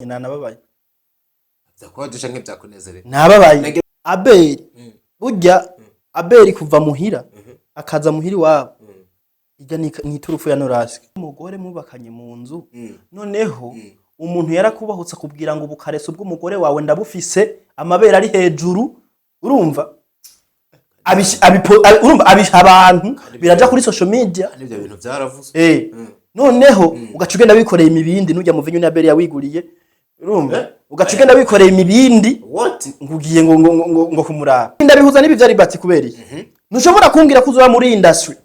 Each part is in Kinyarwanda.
nababaye zakwadusha nk'ibyakunezereye nababaye Abeli burya Abeli kuva muhira akaza muhiri wabo ijya ni turufu ya Norasi umugore mubakanye mu nzu noneho umuntu yarakubahutse kubwira ngo bukarese ubw'umugore wawe ndabufise amabere ari hejuru urumva urumva abisha abantu biraja kuri social media n'ibyo bintu byaravuze noneho ugaca ugenda wikoreye imibindi nujya mu vinyo Abeli yawiguriye urumva ugaca ugenda wikoreye imibindi ngugiye ngo kumuraba ndabihuza nibi byari bati kubera iki ntushobora kumbwira ko uzoba muri industry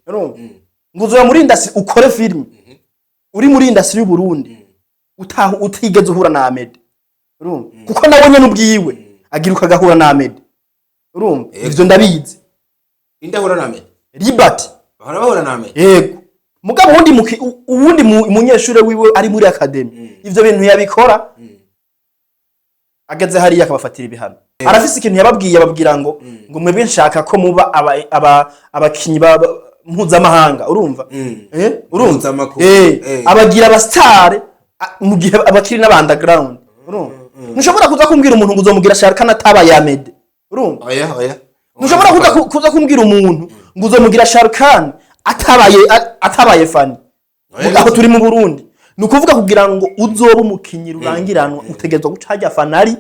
urumva ngo uzoba muri industry ukore film uri muri industry y'u Burundi utigeze uhura na Ahmed urumva kuko nabonye n'ubwiwe agira ukagahura na Ahmed urumva ivyo ndabizi indahura na Ahmed Liberty bahora na Ahmed yego mugabo ubundi munyeshure wiwe ari muri academy ivyo bintu yabikora ageze hariya akabafatira ibihano arafise ikintu yababwiye ababwira ngo mwebwe nshaka ko muba abakinyi mpuzamahanga urumva urumva abagira abastare mu gihe abakiri n'abandground urumva ntushobora kuza kumbwira umuntu ngo uzomugira Sharkan atabaye Ahmed urumva oya ntushobora kuza kumbwira umuntu ngo uzomugira Sharkan atabaye Fani aho turi mu Burundi nukuvuga kugira ngo uzoba umukinyi rurangiranwa utegerezwa gucaja Fanari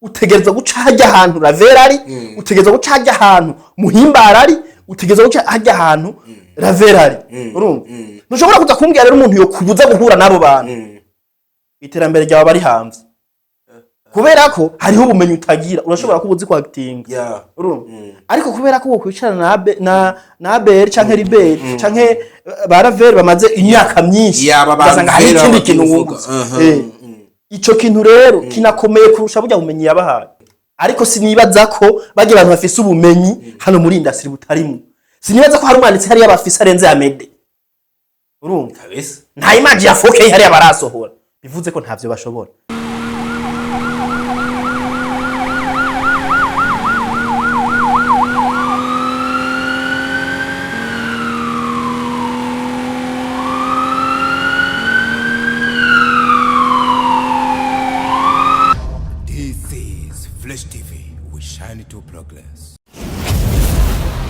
utegerezwa gucaja ahantu Raverari utegerezwa gucaja ahantu Muhimbarari utegerezwa gucaja ahantu Raverari urumva ntushobora kuza kumbwira rero umuntu yo kubuza guhura nabo bantu iterambere ryawe bari hanze kubera ko hariho ubumenyi utagira urashobora kubuzi kwa acting urumva ariko kubera ko wokwicarana na Abel canke Liberi canke Baraver bamaze imyaka myinshi basanga hari ikindi kintu wunguza ico kintu rero kinakomeye kurusha burya bumenyi yabahaye ariko sinibaza ko baje abantu bafise ubumenyi hano muri industry butarimo sinibaza ko hari umwanditsi hari abafise arenze Ahmed urumva kabisa nta image ya 4K hari abarasohora bivuze ko ntavyo bashobora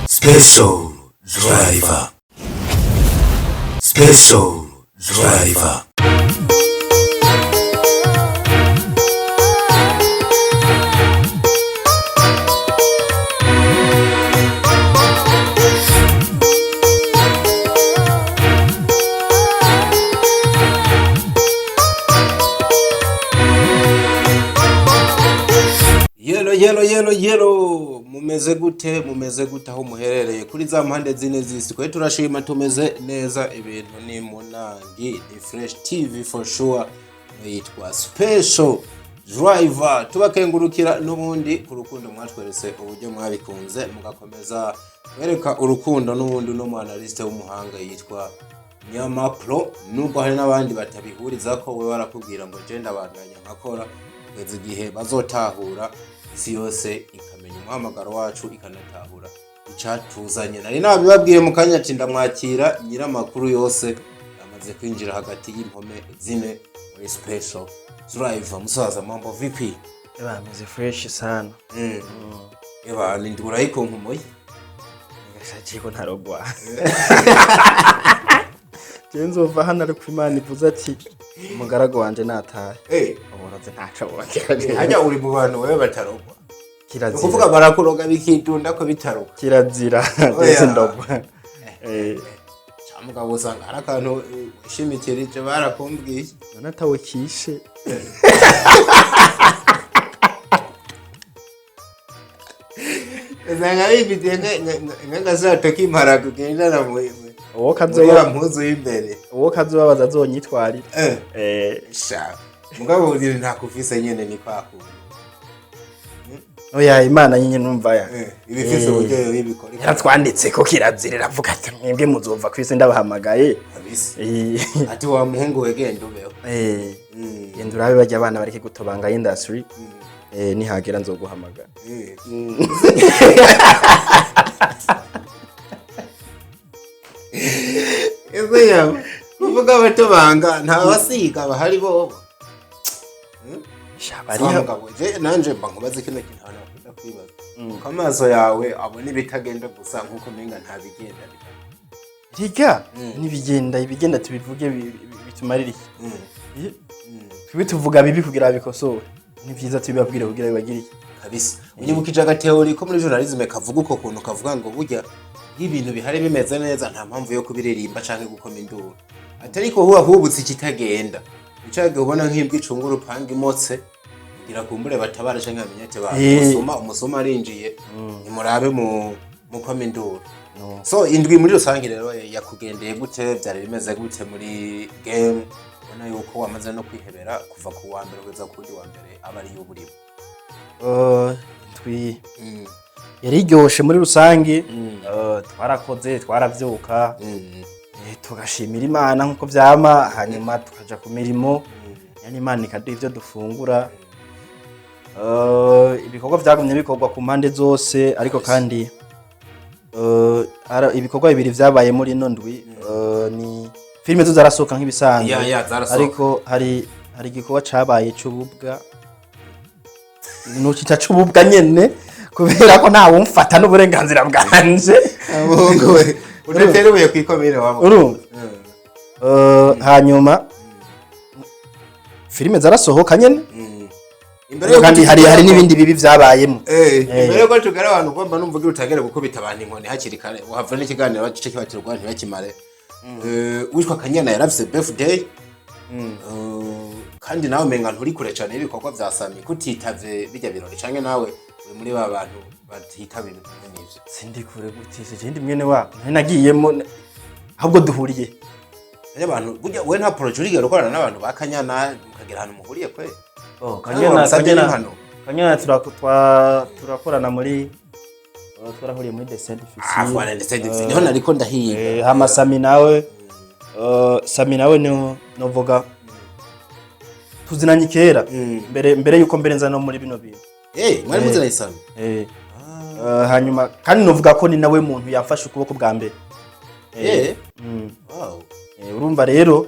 Special Driver. Special Driver. Yellow mumeze gute aho muherereye kuri za mpande zine zisi kwe turashima tumeze neza ibintu ni munangi ni Fresh TV for sure yitwa Special Driver tubakengurukira n'ubundi ku rukundo mwatweretse uburyo mwabikunze mugakomeza wereka urukundo n'ubundi no mu analyst w'umuhanga yitwa Nyama Pro nubwo hari n'abandi batabihuriza ko we warakubwira ngo genda bandanya nkakora kugeza igihe bazotahura isi yose ikamenya umuhamagaro wacu ikanatahura icatuzanye nari nabibabwiye mu kanya ati ndamwakira nyiramakuru yose yamaze kwinjira hagati y'impome zine muri Special Driver musaza mambo vipi bameze fresh sana ni ndura ikonkumoye ngashaje ntarogwa Jenzova hano ari kwimana ivuze ati umugarago wanje nataye uburoze ntacabura hajya uri mu bantu wewe batarogwa kirazira kuvuga barakuroga bikitunda ko bitaroga kirazira ndetse ndogwa cyamugabo usanga hari akantu ishimikirije barakumbwiye natawe kishe zanga bibite nk'agasato k'imparaga ugendana mu uwo kazoba mpuzu y'imbere uwo kazobabaza azonyitwarira sha mugabo uri ntakufise nyene ni kwakuye oya imana nyine numva ya ibifise uburyo y'ibikora yaratwanditse ko kirazira avuga ati mwebwe muzova kwise ndabahamagaye kabisa ati wa muhungu we genda ubeho genda urabe bajya abana bareke gutobanga industry nihagera nzoguhamagara ese ya kuvuga batobanga nta basiga bahari bo shabari mugabo je nanje mba nkubaze kino kintu hano akunda kwibaza ko amaso yawe abona ibitagenda gusa nkuko menga nta bigenda riga nibigenda ibigenda tubivuge bitumarira iki twibe tuvuga bibi kugira bikosore ni byiza tubibabwire kugira bibagire iki kabisa unyibukije agateori ko muri journalism kavuga uko kuntu kavuga ngo burya y'ibintu bihari bimeze neza nta mpamvu yo kubiririmba canke gukoma induru atariko huwa hubutse ikitagenda ucage ubona nk'imbwa icunga urupanga imotse kugira kumbure batabara canke amenyete ba umusoma arinjiye nimurabe mu koma induru so indwi muri rusange rero yakugendeye gute byari bimeze gute muri game ubona yuko wamaze no kwihebera kuva ku wa mbere kugeza ku wa mbere abari y'uburimo indwi yari iryoshe muri rusange twarakoze twaravyuka tugashimira Imana nkuko vyama hanyuma tukaja ku mirimo yani Imana ikaduha ivyo dufungura ibikorwa vyagumye bikorwa ku mpande zose ariko kandi ibikorwa bibiri vyabaye muri ino ndwi ni filime zo zarasohoka nk'ibisanzwe ariko hari igikorwa cabaye c'ububwa nucita c'ububwa nyene kubera ko nta wumfata n'uburenganzira bwanje abongo we uneteruye kwikomere wabo urumva hanyuma filime zarasohoka nyene imbere kandi hari n'ibindi bibi vyabayemo imbere ko tugara abantu kwamba numvugira utagere gukubita abantu inkoni hakiri kare uhava n'ikiganiro bacice kibatirwa ntibakimare wishwa Kanyana yaravise birthday kandi nawe menga nturi kure cyane ibikorwa vya Sami kutitavye bijya birori canke nawe uri muri ba bantu batitaba ibintu n'ivyo sindi kure gutise je mwene wa nagiyemo ahubwo duhuriye abantu burya we nta project urigera ukorana n'abantu ba Kanyana mukagira hano muhuriye kwe Kanyana turakorana muri twarahuriye muri Descent Officiel niho nariko ndahiga hama Sami nawe novuga tuzinanye kera mbere yuko mbere nza no muri bino bintu mwari muziranye Sami hanyuma kandi novuga ko ni nawe muntu yafashe ukuboko bwa mbere wow urumva rero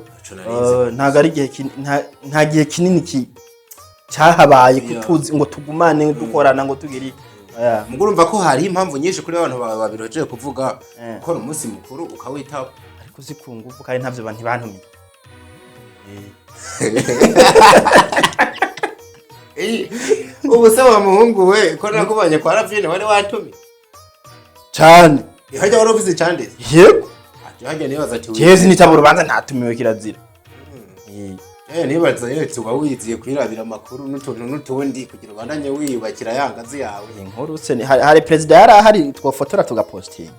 nta gihe kinini cyahabaye kutuzi ngo tugumane dukorana ngo tugiri mugurumva ko hari impamvu nyinshi kuri abantu babiroje kuvuga ko umunsi mukuru ukawitaba ariko zikunguvu kandi ntavyo bantu bantumiye ubu se wa muhungu we ko nakubanye kwa Ravine wari watumi cyane ihajya wari ofisi cyande yego hajya nibaza ati Jezi nitabura ubanza ntatumiwe kirazira nibaza yewe tuba wiziye kwirabira makuru n'utuntu n'utundi kugira ubandanye wiyubakira yangazi yawe inkuru se hari president yari ahari twofotora tugapostinga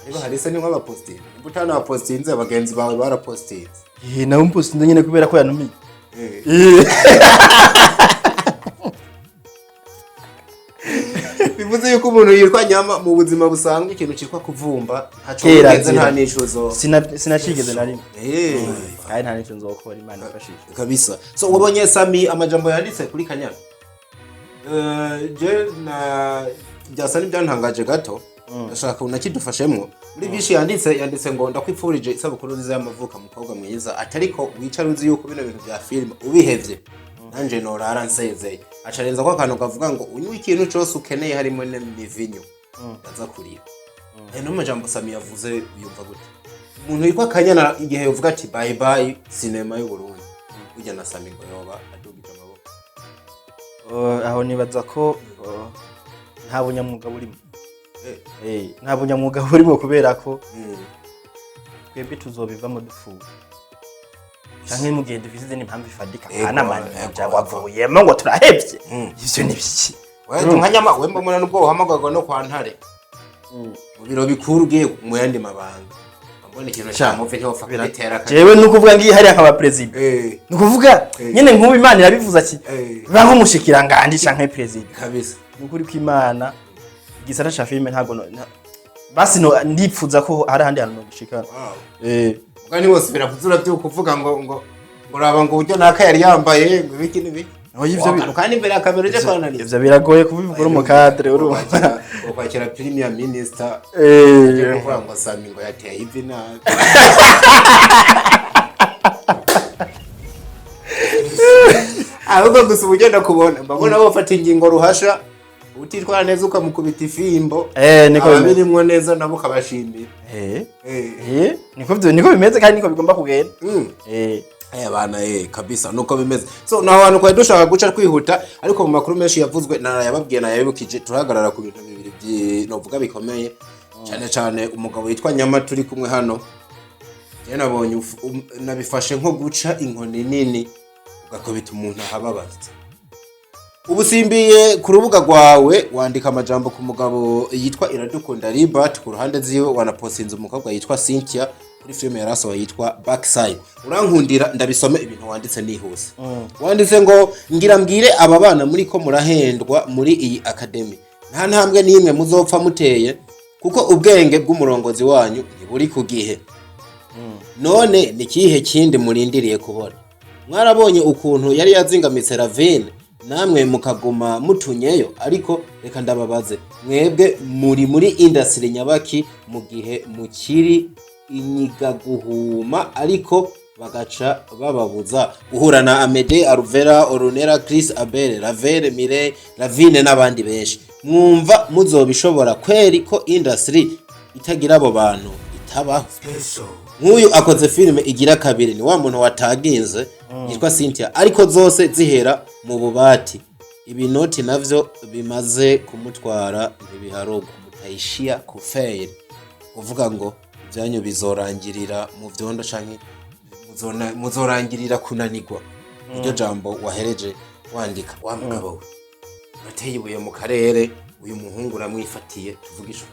ariba hari se ni nk'abapostinga imbutana abapostinze abagenzi bawe barapostinze nawe mpostinze nyene kubera ko yanumiye bivuze yuko umuntu yitwa Nyama mu buzima busanzwe ikintu cyitwa kuvumba ntaco bigenze nta nishuzo sinacigeze na rimwe kandi nta nico nzokora Imana ifashije kabisa so wabonye Sami amajambo yanditse kuri Kanyana je na byasa n'ibyantangaje gato ndashaka unakidufashemwo muri bishi yanditse ngo ndakwipfurije isabukuru nziza y'amavuka mukobwa mwiza atariko wicara uzi yuko bino bintu bya film ubihevye nanje norara nsezeye acarenza ko akantu kavuga ngo unywe ikintu cyose ukeneye harimo n'imivinyo ndaza kurira no majambo Sami yavuze uyumva gute umuntu yitwa Kanyana igihe uvuga ati bye bye cinema y'u Burundi ujya na Sami ngo yoba adugije amaboko aho nibaza ko nta bunyamwuga burimo nta bunyamwuga burimo kubera ko twebwe tuzobivamo dufuwe canke mu gihe dufise n'impamvu ifadika kana manje wavuyemo ngo turahevye ivyo ni biki wewe nkanyama wemba muna nubwo uhamagazwa no kwa Ntare mu biro bikuru ugiye mu yandi mabanga mbona ikintu cyamuve ntiwofa kubitera jewe nukuvuga ngiye hari akaba president nukuvuga nyene nk'ubu Imana irabivuza ati baho mushikirangandi canke president kabisa nukuri ko Imana igisara cha filme ntago basi no ndipfuza ko hari handi hantu no gushikana Gani wose birakuzura byo kuvuga ngo uraba ngo buryo naka yari yambaye ngo biki nibi ivyo kandi imbere akamera je kwa nani ivyo biragoye kubivuga mu cadre urumva ukwakira premier minister kuvuga ngo Sami ngo yateye ivi na ahubwo gusa ugenda kubona mbabona bafata ingingo ruhasha utitwara neza ukamukubita ifimbo niko birimwo neza nabo kabashimira niko bimeze kandi niko bigomba kugenda bana kabisa nuko bimeze so naho abantu kwari dushaka guca kwihuta ariko mu makuru menshi yavuzwe narayababwiye nayabibukije turahagarara ku bintu bibiri novuga bikomeye cyane cyane umugabo yitwa Nyama turi kumwe hano je nabonye nabifashe nko guca inkoni nini ugakubita umuntu ahababaza ubusimbiye ku rubuga rwawe wandika amajambo ku mugabo yitwa Iradukunda Libat ku ruhande ziwe wanapostinze umukobwa yitwa Cynthia kuri filime yaraso yitwa Backside urankundira ndabisome ibintu wanditse nihuse wanditse ngo ngira mbwire aba bana muri ko murahendwa muri iyi academy nta ntambwe nimwe muzopfa muteye kuko ubwenge bw'umurongozi wanyu ntiburi ku gihe none ni kihe kindi murindiriye kubona mwarabonye ukuntu yari yazingamitse Ravine namwe mukaguma mutunyeyo ariko reka ndababaze mwebwe muri industry nyabaki mu gihe mukiri inyiga guhuma ariko bagaca bababuza guhura na Amede Aruvera Orunera Chris Abel Ravere Mire Ravine n'abandi benshi mwumva muzobishobora kweri ko industry itagira abo bantu itabaho nk'uyu akoze filime igira kabiri ni wa muntu wataginze yitwa Cynthia ariko zose zihera mu bubati ibinoti navyo bimaze kumutwara ntibiharogwa mutayishia kuferi uvuga ngo byanyu bizorangirira mu vyondo canke muzorangirira kunanirwa iryo jambo wahereje wandika wa mugabo we nateye ibuye mu karere uyu muhungu ramwifatiye tuvugisha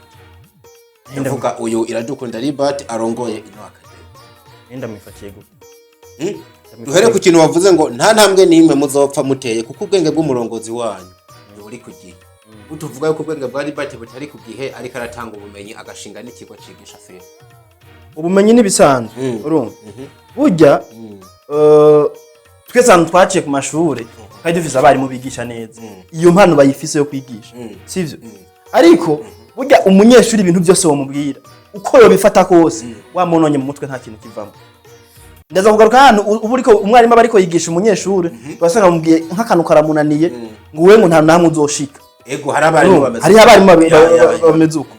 ndavuga uyu Iradukunda Libat arongoye ino academy ndamwifatiye gute duhere ku kintu wavuze ngo nta ntambwe nimwe muzopfa muteye kuko ubwenge bw'umurongozi wanyu buri ku gihe utuvuga yuko ubwenge bwa Libat butari ku gihe ariko aratanga ubumenyi agashinga n'ikigo cigisha filime ubumenyi nibisanzwe urumva burya twese abantu twaciye ku mashuri kandi dufise abarimu bigisha neza iyo mpano bayifise yo kwigisha sivyo ariko burya umunyeshuri ibintu byose wamubwira uko yobifata kose wamunonye mu mutwe nta kintu kivamo ndaza kugaruka hano ubu ariko umwarimu aba ariko yigisha umunyeshuri basanga bamubwiye nk'akantu karamunaniye ngo wewe ngo nta namwe uzoshika ego hari abarimu bameze uko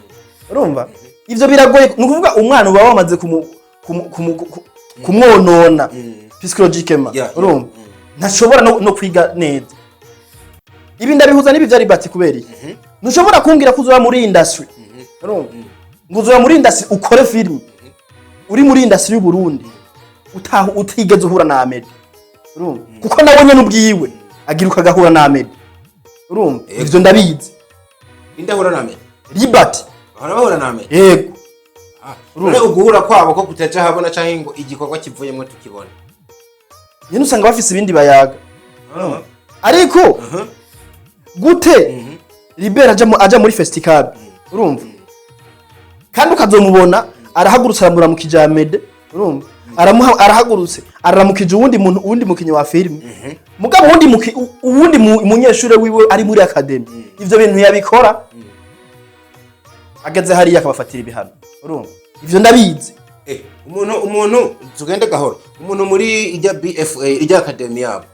urumva ivyo biragoye ni ukuvuga umwana uba wamaze kumwonona psychologically urumva ntashobora no kwiga neza ibi ndabihuza n'ibi vyari bati kubera iki ntushobora kumbwira ko uzoba muri industry urumva ngo uzoba muri industry ukore film uri muri industry y'u Burundi utigeze uhura na Ahmed urumva kuko nabonye n'ubwiwe agira ukagahura na Ahmed urumva ivyo ndabizi indahura na Ahmed Libat bahura na Ahmed yego urumva uguhura kwabo ko kutaja habona canke ngo igikorwa kivuyemo tukibona nyine usanga bafise ibindi bayaga ariko gute Libera aja muri festival urumva kandi ukazomubona arahagurutsa aramura mu kijamede urumva arahagurutse araramukije uwundi mukinyi wa filime mugabo uwundi munyeshure wiwe ari muri academy ivyo bintu yabikora ageze hariya akabafatira ibihano urumva ivyo ndabizi umuntu tugende gahoro umuntu muri ijya BFA ijya academy yabo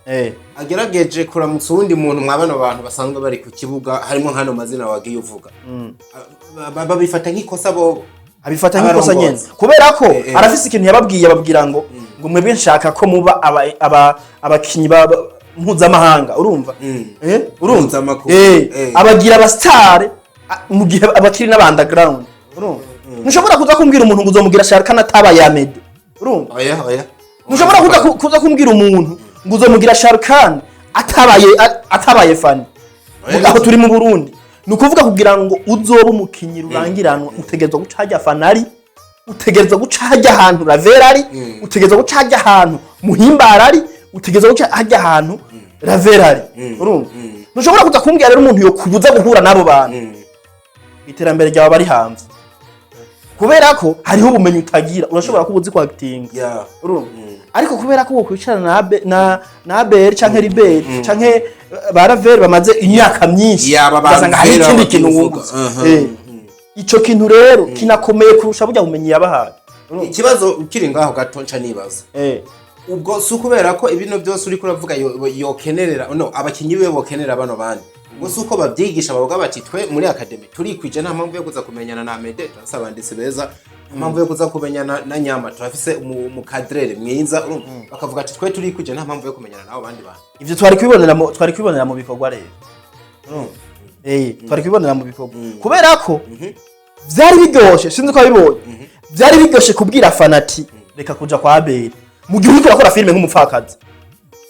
agerageje kuramutsa uwundi muntu mwabana abantu basanzwe bari ku kibuga harimo hano mazina wagiye uvuga babifata nk'ikosa bo abifata nk'ikosa nyene kubera ko arafise ikintu yababwiye ababwira ngo mwebwe nshaka ko muba abakinyi mpuzamahanga urumva urumva abagira abastar mu gihe abakiri n'abandaground urumva ntushobora kuza kumbwira umuntu ngo uzomugira Sharkan atabaye Ahmed urumva oya ntushobora kuza kumbwira umuntu ngo uzomugira Sharkan atabaye Fani aho turi mu Burundi nukuvuga kugira ngo uzoba umukinyi rurangiranwa utegerezwa gucaja Fanari utegerezwa gucaja ahantu Raverari utegerezwa gucaja ahantu Muhimbarari utegerezwa gucaja ahantu Raverari urumva ntushobora kuza kumbwira rero umuntu yo kubuza guhura nabo bantu iterambere ryawe bari hanze kubera ko hariho ubumenyi utagira urashobora kuba uzi acting urumva ariko kubera ko ukwicarana na Abel canke Libert canke Baravere bamaze imyaka myinshi basanga hari ikindi kintu wunguza ico kintu rero kinakomeye kurusha burya bumenyi yabahaye ikibazo ukiri ngaho gato nca nibaza ubwo si ukubera ko ibintu byose uri kuravuga yokenerera no abakinyi biwe bokenera bano bandi ubwo si uko babyigisha bavuga bati twe muri academy turikwije nta mpamvu yo kuza kumenyana na Mede turasaba abanditsi beza mpamvu yo kuza kumenyana na Nyama turafise umukadrere mwiza bakavuga ati twe turikwije nta mpamvu yo kumenyana nabo bandi bantu ivyo twari kwibonera mu bikorwa rero twari kwibonera mu bikorwa kubera ko vyari biryoshe sinzi ko abibonye vyari biryoshe kubwira fanati reka kuja kwa Abeli mu gihe uriko urakora filime nk'umupfakazi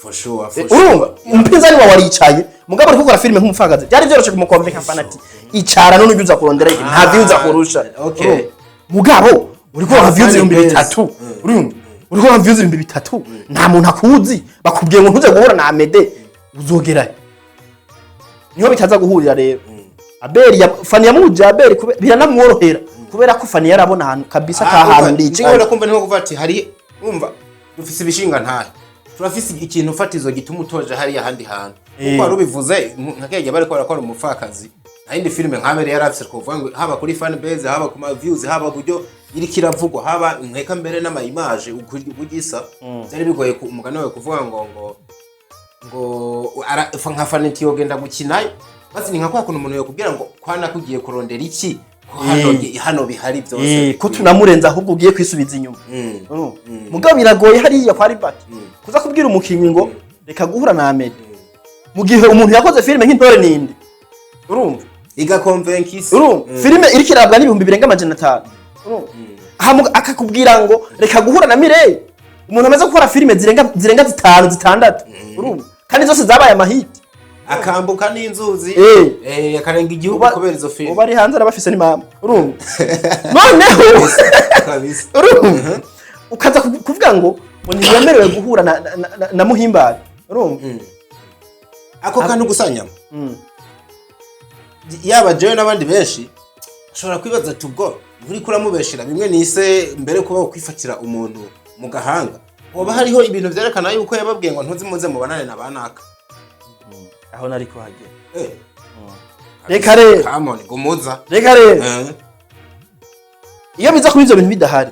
for sure urumva umpinzani wawe waricaye mugabo uriko ukora filime nk'umupfakazi byari byoroshe kumukonvinka fanati icara none ujuza kurondera nta views akurusha mugabo uriko urakora views 3000 urumva uriko urakora views 3000 nta muntu akuzi bakubwiye ngo ntuze guhura na Amede uzogerayo niho bitaza guhurira rero Abeli Fani yamuje Abeli biranamworohera kubera ko Fani yarabona ahantu kabisa ka hantu ndicaye ngora kumva niho kuva ati hari umva dufise ibishinga ntahe turafise ikintu fatizo gituma utoje hari ahandi hantu kuko ari ubivuze nkakege bari ko barakora umupfakazi nayindi filime nk'abere yarafise kuvuga ngo haba kuri fan base haba ku ma views haba buryo iri kiravugwa haba nkeka mbere n'ama image ugisa byari bigoye umugani wawe kuvuga ngo nka Fani ntiyogenda gukinayo basi ni nka kwa kuntu umuntu yokubwira ngo kwana kugiye kurondera iki hano bihari byose ko tunamurenza ahubwo ugiye kwisubiza inyuma mugabo biragoye hariya kwa Ribati kuza kubwira umukinyi ngo reka guhura na Amede mu gihe umuntu yakoze filime nk'intore ninde urumva igakonvenkisi filime iri kirabwa n'ibihumbi birenga 500 urumva akakubwira ngo reka guhura na Mireille umuntu amaze gukora filime zirenga 5 6 urumva kandi zose zabaye amahiti akambuka n'inzuzi akarenga igihugu kubera izo filime ubari hanze arabafise ni mama urumva noneho kabisa urumva ukaza kuvuga ngo ntiyemerewe guhura na Muhimbari urumva ako kantu gusanyama yaba jewe n'abandi benshi ashobora kwibaza ati ubwo uri kuramubeshera bimwe nise mbere kuba ukwifatira umuntu mu gahanga hoba hariho ibintu vyerekana yuko yababwiye ngo ntuzimuze mu banane na banaka aho nari ko hagera reka rero come on gumuza reka rero iyo biza kuba ivyo bintu bidahari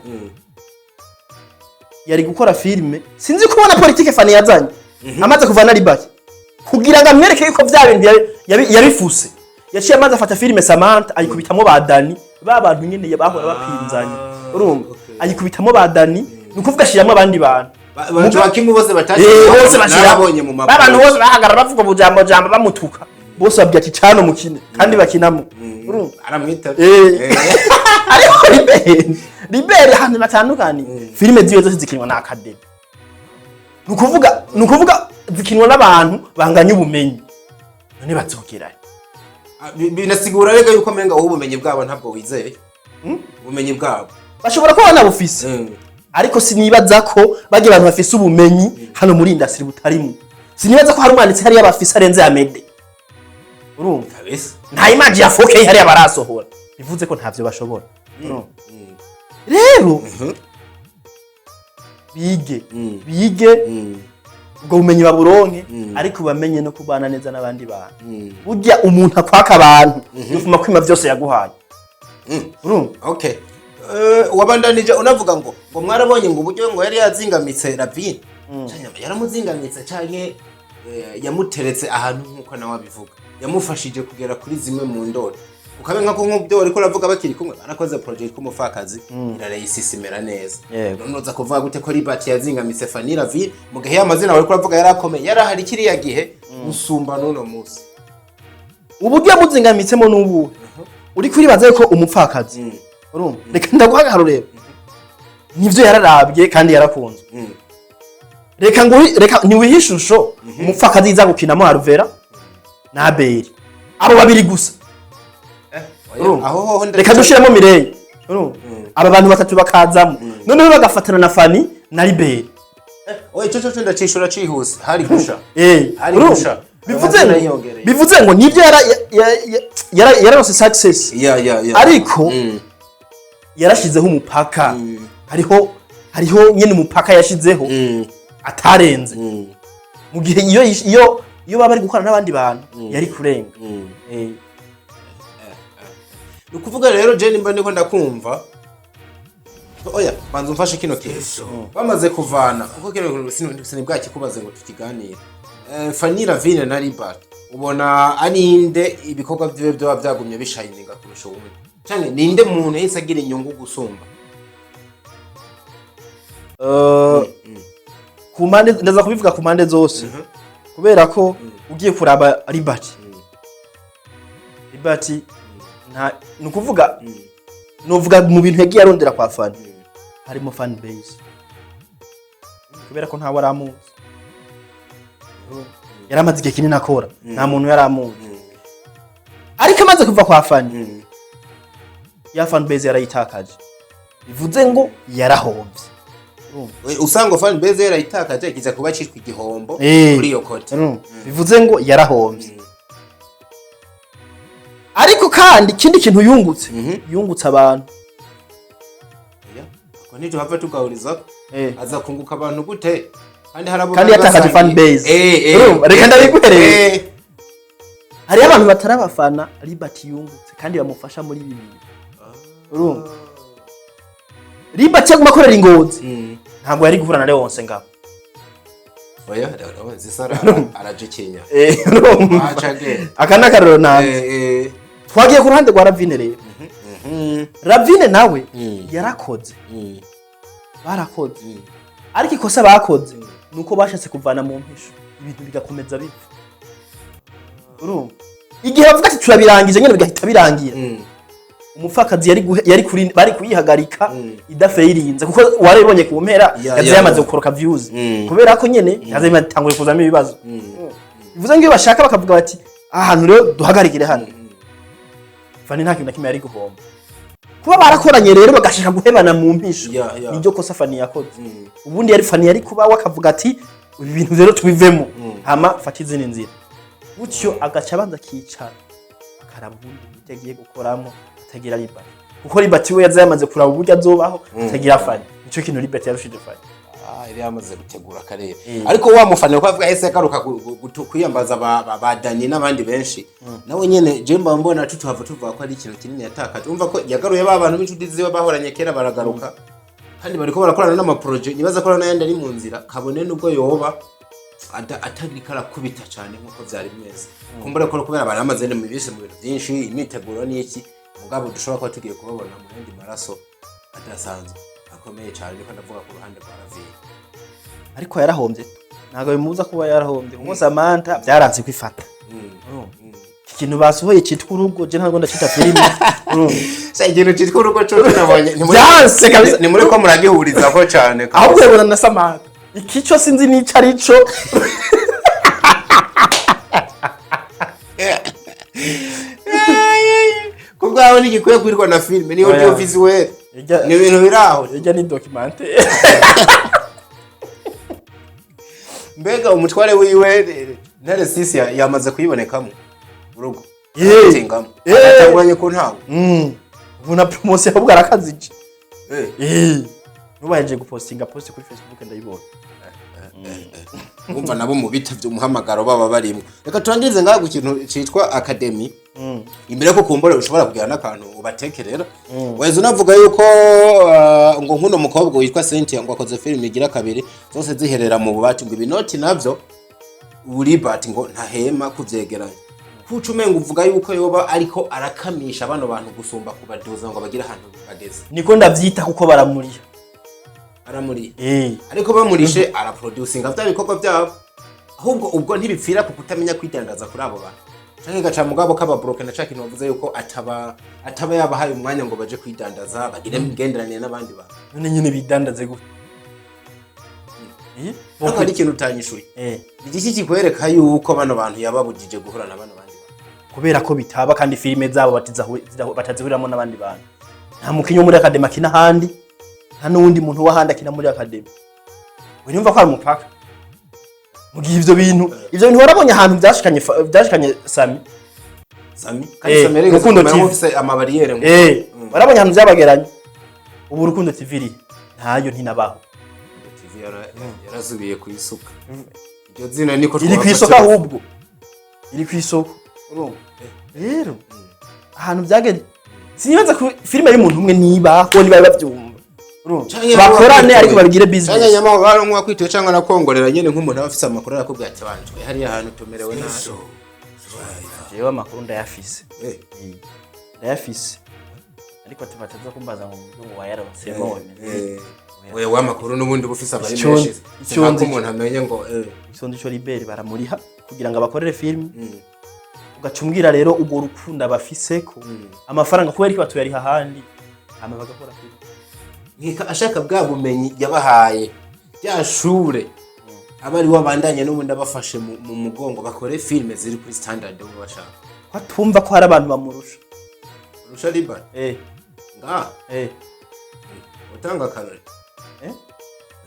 yari gukora filime sinzi kubona politike Fani yazanye amaze kuvana Ribati kugira ngo amwereke yuko vya bintu yabifuse yaciye amaze afata filime Samantha ayikubitamo badani babantu nyene bahora bapinzanye urumva ayikubitamo badani nukuvuga ashiramo abandi bantu bakimu bose bataje bose bashirabonye mu mapuro abantu bose bahagarara bavuga bujambo bamutuka bose babya ati cano mukine kandi bakinamo urumva aramwita ariko Libere handi batandukanye filime ziwe zose zikinwa na academy nukuvuga zikinwa n'abantu banganya ubumenyi none bazokera binasigura rega yuko menga ubumenyi bwabo ntabwo wizeye ubumenyi bwabo bashobora kuba banabufise ariko sinibaza ko bagiye abantu bafise ubumenyi hano muri industry butarimo sinibaza ko hari umwanditsi hari yabafise arenze Amede urumva kabisa nta image ya 4K hari abarasohora bivuze ko ntavyo bashobora rero bige ubwo bumenyi baburonke ariko bamenye no kubana neza n'abandi bantu burya umuntu akwaka abantu yufuma kwima byose yaguhaye urumva okay wabandanije unavuga ngo mwarabonye ngo uburyo ngo yari yazingamitse Ravine cyanyama yaramuzingamitse canke yamuteretse ahantu nkuko nawe abivuga yamufashije kugera kuri zimwe mu ndoro ukabe nka ko nk'ubyo ariko uravuga bakiri kumwe barakoze project kumufakazi irarayisimera neza nonoza kuvuga gute ko Ribati yazingamitse Fani Ravine mu gihe amazina ariko uravuga yarakomeye yarahari kiriya gihe usumba none musi uburyo yamuzingamitsemo n'ubu uri kuribaza ko umupfakazi urumva reka ndaguhagararo rero nivyo yararabye kandi yarakunzwe reka niwihishusho umupfakazi iza gukinamo Harvera na Abeli abo babiri gusa reka dushiramo Mireille aba bantu batatu bakazamo noneho bagafatana na Fani na Libere oye cyo ndacishura cihuse hari gusha hari gusha bivuze ngo nivyo yararose success ariko yarashizeho umupaka hariho nyene umupaka yashizeho atarenze mu gihe iyo baba bari gukora n'abandi bantu yari kurenga ukuvuga rero je nimba ndiko ndakumva oya banza umfashe kino kintu bamaze kuvana kuko kino sinibwa kikubaze ngo tukiganire Fanny Lavine na Libat ubona aninde ibikorwa byiwe byo byagumye bishininga kurusha ubundi cyane ninde muntu yese agira inyungu gusumba ku mpande ndaza kubivuga ku mpande zose kubera ko ugiye kuraba Libat nta nukuvuga novuga mu bintu yagiye arondera kwa Fanny harimo fan base kubera ko ntawe aramuzi yaramaze igihe kinini akora nta muntu yaramuzi ariko amaze kuva kwa Fanny ya fan base yarayitakaje bivuze ngo yarahombye usanga fan base yarayitakaje kiza kuba citwa igihombo kuri iyo kote bivuze ngo yarahombye ariko kandi ikindi kintu yungutse abantu ko nije bava tugahuriza aza kunguka abantu gute kandi yatakaje fan base reka ndabiguhereye hari abantu batarabafana Libat yungutse kandi bamufasha muri ibi bintu urumva Libat yaguma akorera ingozi ntabwo yari guhura na Leonce ngabo oya zisara araje Kenya akana karero nanze twagiye ku ruhande rwa Lavine rero Lavine nawe yarakoze barakoze ariko ikosa bakoze nuko bashatse kuvana mu mpisho ibintu bigakomeza bipfa urumva igihe bavuga ati turabirangije nyene bigahita birangira umufakazi yari kuri bari kuyihagarika idafeirinze kuko waribonye ku mpera yamaze gukoroka views kubera ko nyene yazema tanguye kuzamo ibibazo bivuze ngo bashaka bakavuga bati ahantu rero duhagarikire hano Fanny nta kintu nakimwe yari guhomba kuba barakoranye rero bagashaka guhebana mu mpisho niryo kosa Fanny yakoze ubundi yari Fanny yari kuba wakavuga ati ibi bintu rero tubivemo hama fata izindi nzira gutyo agaca abanza kicara akaraba ubundi bitagiye gukoramo atagira Libat kuko Libat we yazamaze kuraba uburyo azobaho atagira Fanny nico kintu Libat yarushije Fanny iri yamaze gutegura karere ariko wa mufana ko avuga ese garuka kuyambaza ba Dani n'abandi benshi nawe nyene Jemba mbona tutuhava tuvuga ko ari ikintu kinini yatakaje umva ko yagaruye ba bantu b'inshuti ziwe bahoranye kera baragaruka kandi bariko barakorana n'ama project nibaza ko n'ayandi ari mu nzira kabone nubwo yoba atagikara kubita cyane nkuko byari bimeze kumbura ko kubera baramaze mu bise mu bintu byinshi imiteguro n'iki mugabo dushobora kuba tugiye kubabona mu yandi maraso adasanzwe akomeye cyane ko ndavuga ku ruhande rwa Lavine ariko yarahombye ntago bimubuza kuba yarahombye kuko Samantha byaranze kwifata ikintu basohoye cyitwa urugo je ntabwo ndacita filime sai ikintu cyitwa urugo cyo nabonye byanse kabisa ni muri ko muragihuriza ko cyane ahubwo yabona na Samantha ikico sinzi nica arico kubwaho ni gikwiye kwirwa na filime ni audio visuel ni ibintu biraho ejya ni documentaire mbega umutware wiwe Ntare Sisi yamaze kuyibonekamo urugo tingamo atanguranye ku ntawo ubu na promotion ahubwo arakazije nubaje gupostinga post kuri Facebook ndayibona umva nabo mu bitavye umuhamagaro baba barimo reka turangirize ngaho ikintu citwa academy imbere ko kumbora ushobora kugira nakantu ubatekerera weze unavuga yuko ngo nkuno mukobwa witwa Cynthia ngo akoze film igira kabiri zose ziherera mu bubati ngo ibinoti navyo Libat ngo ntahema kuvyegeranya kucume ngo uvuga yuko yoba ariko arakamisha bano bantu gusumba kubaduza ngo bagira ahantu bageze niko ndavyita kuko baramuriya ariko bamurishe araproducinga bya bikorwa byabo ahubwo ubwo ntibipfira ku kutamenya kwidandaza kuri abo bantu canke gaca mugabo kaba broke na caki bavuze yuko ataba yabahaye umwanya ngo baje kwidandaza bagire migenderanire n'abandi bantu none nyine bidandaze gute boko ari ikintu utanyishuye igiki kikwereka yuko bano bantu yababujije guhura na bano bandi bantu kubera ko bitaba kandi filime zabo batazihuriramo n'abandi bantu nta mukinyo muri academy akina handi nta nundi muntu wahandi akina muri academy we nyumva ko ari umupaka mugihe ivyo bintu warabonye ahantu byashikanye Sami kandi Samere Rukundo TV ufise amabarriere ngo warabonye ahantu byabageranye ubu Rukundo TV iri ntayo ntinabaho TV yarasubiye ku isuka iryo zina niko iri ku isoko ahubwo iri ku isoko rero ahantu byageze sinibaza ku filime y'umuntu umwe niba ho niba bavyumva bakorane ariko babigire cyangwa business nyama baronwa kwitwe cyangwa nakongorera nyene nk'umuntu afise amakuru yakubwiye ati banjwe hari ahantu tumerewe nabi jewe amakuru ndayafise ndayafise ariko tubataza kumbaza ngo wayaronse wewe wamakuru n'ubundi bufise abari menshi icyo umuntu amenye ngo isondi cyo libere baramuriha kugira ngo abakorere film ugacumbwira rero ubwo rukunda bafiseko amafaranga kubera ko batuyariha handi ama bagakora film nkika ashaka bwa bumenyi yabahaye byashure abari wabandanye n'ubundi abafashe mu mugongo bakore filme ziri kuri standard ubu bashaka kwatumva ko hari abantu bamurusha rusha liba nga utanga karore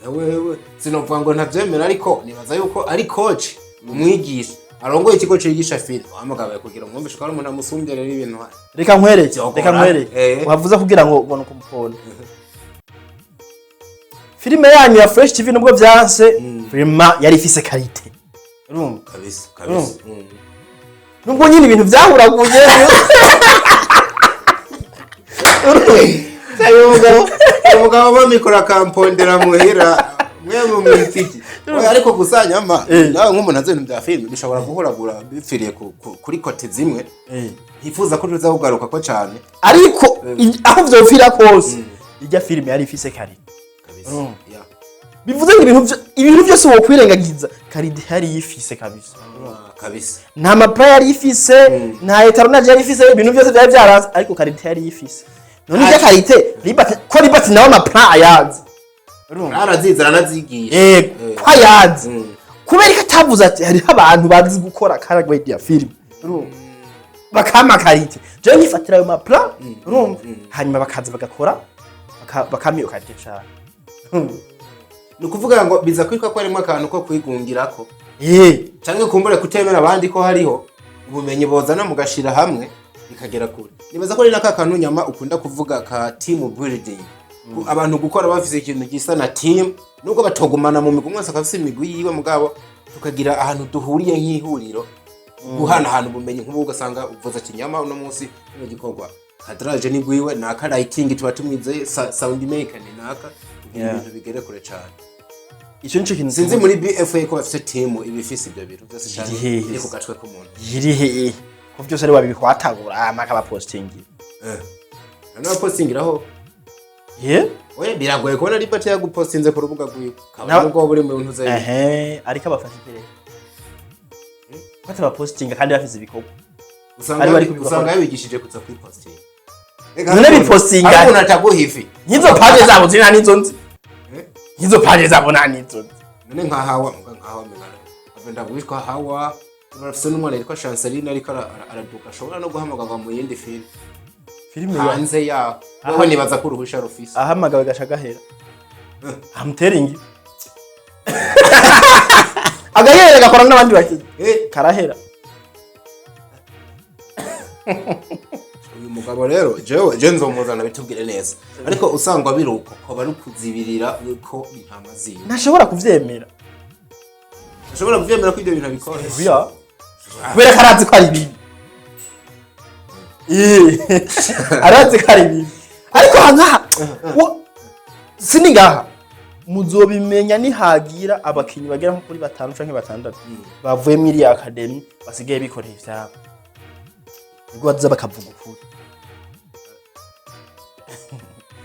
wewe sinovuga ngo ntavyemera ariko nibaza yuko ari coach umwigisha arongoye ikigo cigisha film amagabaye kugira ngo mwumvishe ko ari umuntu amusumbye rero ibintu hari reka nkwereke wavuza kugira ngo ubone uko mukona filime yanyu ya Fresh TV nubwo byanse filima yari ifise qualité urumva kabisa nubwo nyine ibintu byahuraguye umugabo bamikora kampondera muhira mwe mu mfiki ariko gusanyama nawe nk'umuntu azi ibintu bya filime bishobora guhuragura bipfiriye kuri kote zimwe ntifuza ko tuza kugaruka ko cyane ariko aho vyopfira kose ijya filime yari ifise qualité bivuze ngo ibintu byose wo kwirengagiza karide hari yifise kabisa nta mapra yari yifise nta etalonnage yari yifise ibintu byose byari byaranze ariko karide yari yifise none ijya karite ko ribati nawe mapra ayazi araziza aranazigiye ko ayazi kubera ko atavuze ati hari abantu bazi gukora karagwe ya film bakama karite je nyifatira ayo mapra hanyuma bakaza bagakora bakamiyo karite cyane nukuvuga ngo biza kwitwa ko arimo akantu ko kwigungirako cyangwa kumbure kutemera abandi ko hariho ubumenyi bozana mugashira hamwe bikagera kure nibaza ko ari naka kantu nyama ukunda kuvuga ka team building abantu gukora bafise ikintu gisa na team nuko batogumana mu migwi mwese akafise imigwi yiwe mugabo tukagira ahantu duhuriye nk'ihuriro guhana ahantu bumenyi nk'ubu ugasanga uvuza kinyama uno munsi no gikorwa kadrage ni gwiwe naka lighting tuba tumwize sound maker ni naka ibintu bigere kure cyane icyo nico kintu sinzi muri BFA ko bafite team ibifise ibyo bintu byose cyane iri ku gatwe k'umuntu yirihe ko byose ari wabikwatagura amaka ba posting ana posting raho oye biragoye ko na ripati ya gupostinze ku rubuga rwiwe kabwo buri mu bintu zaye ariko abafashe kire kwata ba posting kandi bafise ibikoko usanga yabigishije kuza kwiposting none bipostinga ariko nataguhifi nyizo page zabo zina nizo nzi nyizo page zabo nani nizo none nka hawa mengana avenda wishwa hawa barafise n'umwana yitwa Chanceline ariko araduka ashobora no guhamagarwa mu yindi filime hanze ya aho nibaza ko uruhusha rufise ahamagawe gashagahera amteringi agahera gakora n'abandi bakije karahera uyu mugabo rero je nzomuzana bitubwire neza ariko usangwa biruko ko bari kuzibirira uko intamazi ntashobora kuvyemera ko ibyo bintu abikora kubera karazi ko ari bibi arazi ko ari bibi ariko hangaha sinigaha muzobimenya nihagira abakinyi bagera nko kuri 5 canke 6 bavuye muri iriya academy basigaye bikoreye ivyabo nibwo baza bakavuga ukuri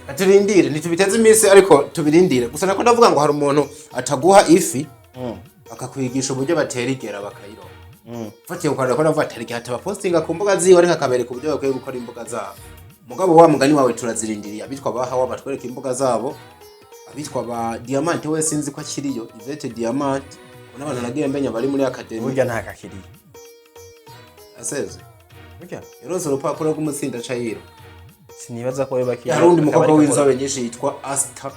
aturindire ntitubiteze iminsi ariko tubirindire gusa nako ndavuga ngo hari umuntu ataguha ifi akakwigisha uburyo batera igera bakayiro fatiye ukanda ko navuga atari hataba postinga ku mbuga ziwe ariko akabereka uburyo bakwiye gukora imbuga zabo mugabo wa mugani wawe turazirindiriye abitwa bahawa batwereka imbuga zabo abitwa ba Diamant we sinzi ko akiriyo Ivete Diamant n'abantu nagiye mbenya bari muri academy burya nta kakiriye aseze burya yarose urupapuro rw'umutsinda cayiro sinibaza ko bakiriye hari undi mukobwa w'inzobe nyinshi yitwa Asta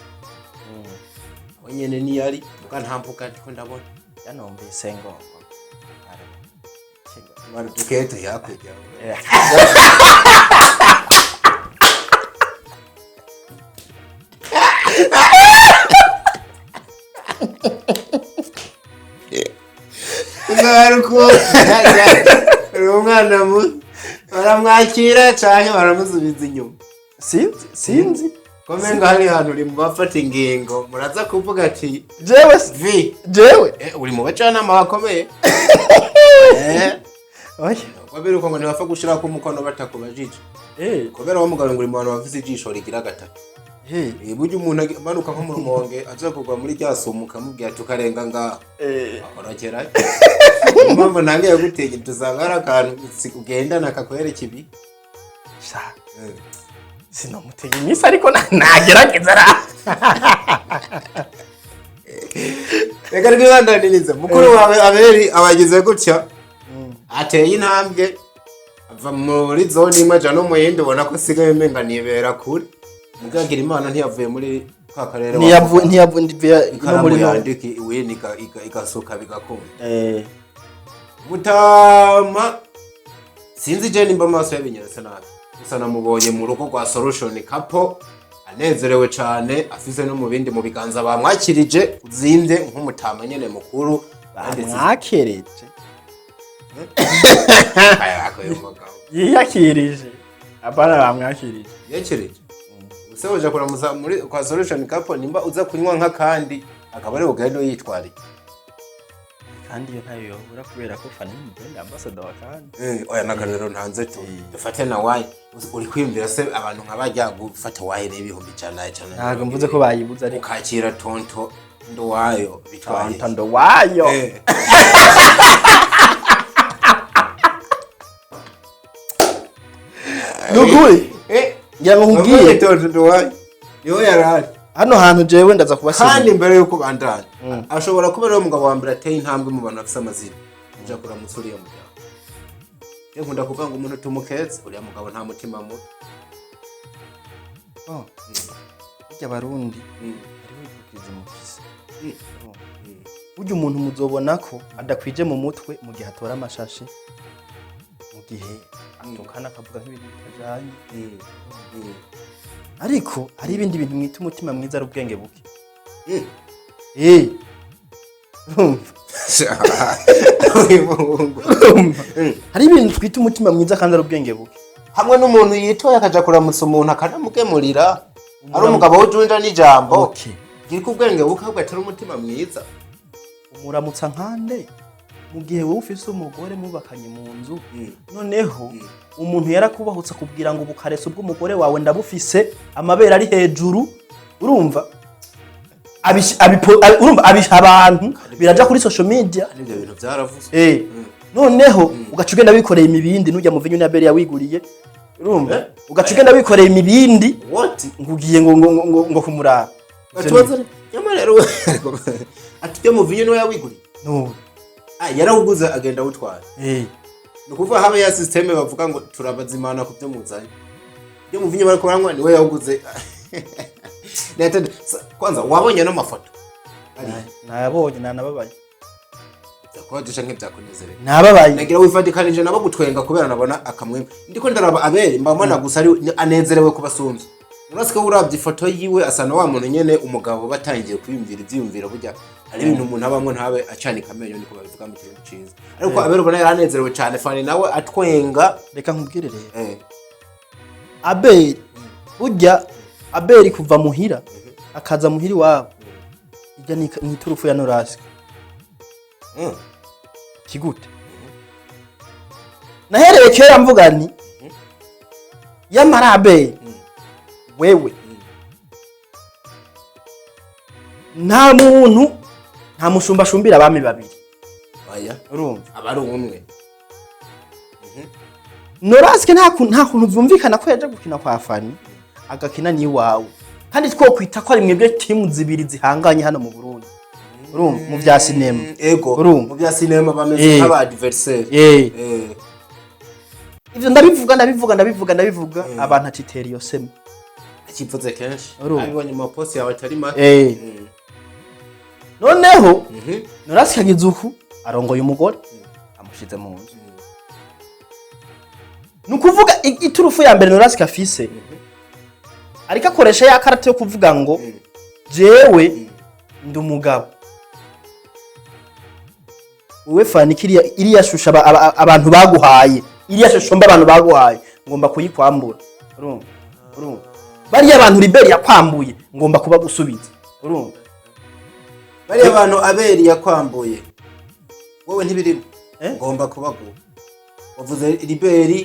wenyene ni yari mukantampuka ndiko ndabona yanomvise ngo Mano tukete yakujya. Ngaruko. Umwana mu baramwakira cyane baramusubiza inyuma. Sinzi. komenga hari hantu uri mu bafata ingingo muraza kuvuga ati jewe vi jewe uri mu bacanama bakomeye oya wabiri uko ngo ntibapfa gushira ku mukono batakubajije kubera wa mugabo ngo uri mu bantu bafise ijisho rigira gatatu burya umuntu amanuka nko mu rumonge aza kugwa muri rya sumu ukamubwira tukarenga ngaho akorokera impamvu nange yagutege tuzanga hari akantu ugendana kakwereka ibi sinomutega iminsi ariko nagerageza ra reka rwibandaniriza mukuru wawe aberi abagize gutya ateye intambwe ava muri zone imwe aja no mu yindi ubona ko asigaye umenga nibera kure mugagira imana ntiyavuye muri ka karere ntiyavuye ikaramu yandika iwini igasoka bigakunda Mutama sinzi je nimba amaso yabinyeretse nabi gusa namubonye mu rugo rwa Solution Couple anezerewe cyane afise no mu bindi mu biganza bamwakirije uzinde nk'umutama nyene mukuru bamwakereje yakirije abana bamwakirije yakirije use waje kuramuza muri kwa Solution Couple nimba uza kunywa nka kandi akaba ari ugendo yitwari kandi yo ntayo yobura kubera ko Fanny Mugenda ambassador wa kandi oya nakarero ntanze tu dufate na wayi uri kwiyumvira se abantu nk'abajya gufata wayi n'ibihumbi cyane ntago mvuze ko bayibuza ariko ukakira tonto ndo wayo bitwaye tonto wayo nukuri ngira ngo nkubwiye tonto ndo wayo yo yarari hano hantu jewe ndaza kubasaba kandi mbere yuko bandana ashobora kuba rero umugabo wa mbere ateye intambwe mu bantu bafise amazina uja kuramutsa uriya mugabo je nkunda kuvuga ngo umuntu tumukeze uriya mugabo nta mutima mubi burya Barundi ariwe kukiza mufise burya umuntu muzobona ko adakwije mu mutwe mu gihe atora amashashe mu gihe atokana akavuga nk'ibintu bitajanye ariko hari ibindi bintu mwita umutima mwiza ari ubwenge buke hari ibintu twita umutima mwiza kandi ari ubwenge buke hamwe n'umuntu yitoye akaja kuramutsa umuntu akanamugemurira ari umugabo w'ujunja n'ijambo giriko ubwenge buke ahubwo atari umutima mwiza umuramutsa nkande mu gihe wowe ufise umugore mubakanye mu nzu noneho umuntu yarakubahutse kubwira ngo ubukarese bw'umugore wawe ndabufise amabere ari hejuru urumva abisha abantu biraja kuri social media n'ibyo bintu byaravuze noneho ugaca ugenda wikoreye imibindi nujya mu vinyo n'abere yawiguriye urumva ugaca ugenda wikoreye imibindi ngugiye ngo kumuraba rero ati byo mu vinyo no yawiguriye no yarawuguze agenda wutwara nukuvuga habe ya systeme bavuga ngo turabazimana ku byo muzanye byo mu vinyo bariko baranywa niwe yawuguze kwanza wabonye no mafoto nayabonye nanababaye yakwadisha nk'ibyakunezereye nababaye nagira wifadikanije nabo gutwenga kubera nabona akamwe ndiko ndaraba abere mbamana gusa ari anezerewe kubasumva urasika urabye ifoto yiwe asana wa muntu nyene umugabo batangiye kwiyumvira ivyiyumviro burya ari ibintu umuntu abamwe ntabe acanika amenyo niko babivuga mu kintu ciza ariko abere ubona yaranezerewe cyane Fanny nawe atwenga reka nkubwire rero abere burya abere kuva muhira akaza muhiri wabo ijya ni turufu ya Norasika kigute nahereye kera mvuga ni yamara abere wewe nta muntu nta mushumbashumbira abami babiri aya urumva abari umwe Norasike nta kuntu vyumvikana ko yaje gukina kwa Fanny agakina ni wawe kandi twokwita ko ari mwebwe timu zibiri zihanganye hano mu Burundi urumva mu bya cinema ego mu bya cinema bameze nk'aba adversaire ivyo ndabivuga abantu atitera iyo sema akivuze kenshi abibonye mu post yawe atari make noneho Norasike agize uku arongoye umugore amushize mu nzu nukuvuga iturufu ya mbere Norasike afise ariko akoresha ya karate yo kuvuga ngo jewe ndi umugabo wewe Fanny iriya shusha abantu baguhaye iriya shusho mba abantu baguhaye ngomba kuyikwambura urumva bariya abantu Liberi yakwambuye ngomba kuba gusubiza urumva bariya abantu Abeli yakwambuye wowe ntibirimo ngomba kubaguha wavuze Liberi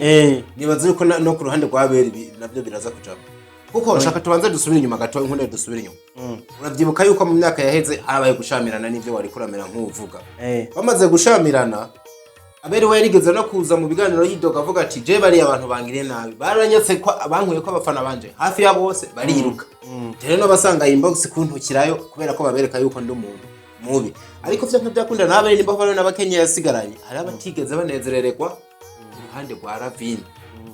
nibaza yuko no ku ruhande rwa Abeli nabyo biraza kujamo kuko shaka tubanze dusubira inyuma gato nkune dusubira inyuma uravyibuka yuko mu myaka yaheze harabaye gushamirana n'ivyo wari kuramera nk'uvuga bamaze gushamirana Abeli we yarigeze no kuza mu biganiro yidoga avuga ati je bari abantu bangire nabi baranyatse ko abankuye ko abafana banje hafi ya bose bariruka rero no basanga inbox kuntukirayo kubera ko babereka yuko ndi umuntu mubi ariko vyo ntabyakunda n'abari nimba bari n'abakenya yasigaranye hari abatigeze banezerererwa uruhande rwa Ravine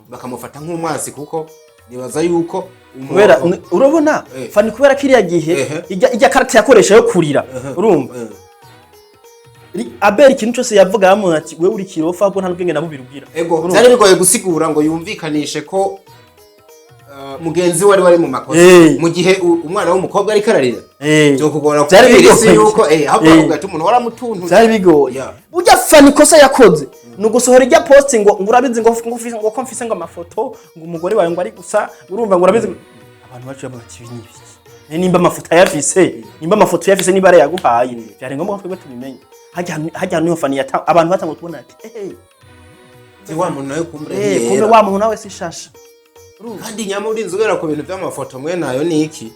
bakamufata nk'umwasi kuko nibaza yuko kubera urabona Fani kubera kiriya gihe ijya karate yakoresha yo kurira urumva Abeli ikintu cyose yavuga hamwe ati we uri kirofa ahubwo nta n'ubwenge nabubirugira ego byari bigoye gusigura ngo yumvikanishe ko mugenzi wari mu makosa mu gihe umwana w'umukobwa ari kararira byo kugora kwirisi yuko ahubwo avuga ati umuntu waramutuntu byari bigoye burya Fani kosa yakoze nugusohora ijya post ngo urabizi ngo ko mfise ngo amafoto ngo umugore wawe ngo ari gusa urumva ngo urabizi abantu bacu bati ibinyibi nimba amafoto yafise nimba amafoto yafise niba ari yaguhaye byari ngombwa ko twebwe tubimenye hajya niho Fani yata abantu batango tubona ati wa muntu nawe kumbe wa muntu nawe si shasha kandi nyama urinze ugera ku bintu by'amafoto mwe nayo ni iki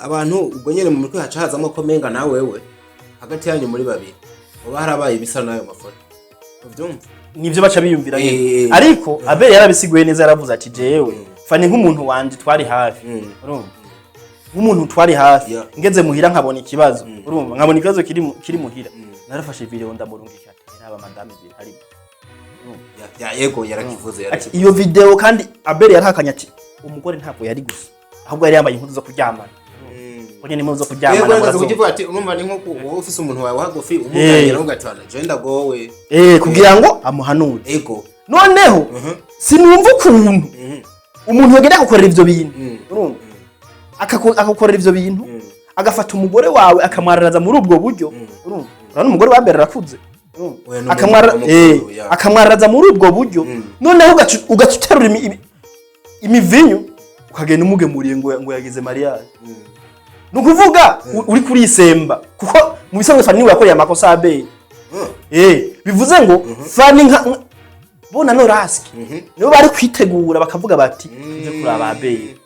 abantu ubwo nyene mu mitwe haca hazamo ko menga nawe wewe hagati yanyu muri babiri uba harabaye bisa nayo mafoto uvyumva nivyo baca biyumvira ariko Abeli yarabisiguye neza yaravuze ati jewe Fani nk'umuntu wanje twari hafi urumva nk'umuntu twari hafi ngeze muhira nkabona ikibazo urumva nkabona ikibazo kiri muhira narafashe video ndamurungika ati aba madame bihari yego yarakivuze ati iyo video kandi Abeli yarahakanya ati umugore ntabwo yari gusa ahubwo yari yambaye impuzu zo kuryamana Kwenye ni impuzu zo kuryamana yego kukivuga ati urumva ni nko wowe ufise umuntu wawe hagufi umuganyira ugatwana genda gowe kugira ngo amuhanure yego noneho sinumva ukuntu umuntu yagenda gukorera ivyo bintu urumva akagukorera ivyo bintu agafata umugore wawe akamwararaza muri ubwo buryo urumva urabona umugore wa Abeli arakuze akamwararaza muri ubwo buryo noneho ugaterura imivinyo ukagenda umugemuriye ngo yagize mariage nukuvuga uri kurisemba kuko mu bisanzwe Fani niwe yakoreye amakosa Abeli bivuze ngo Fani nka bona no raski nibo bari kwitegura bakavuga bati tuje kuraba Abeli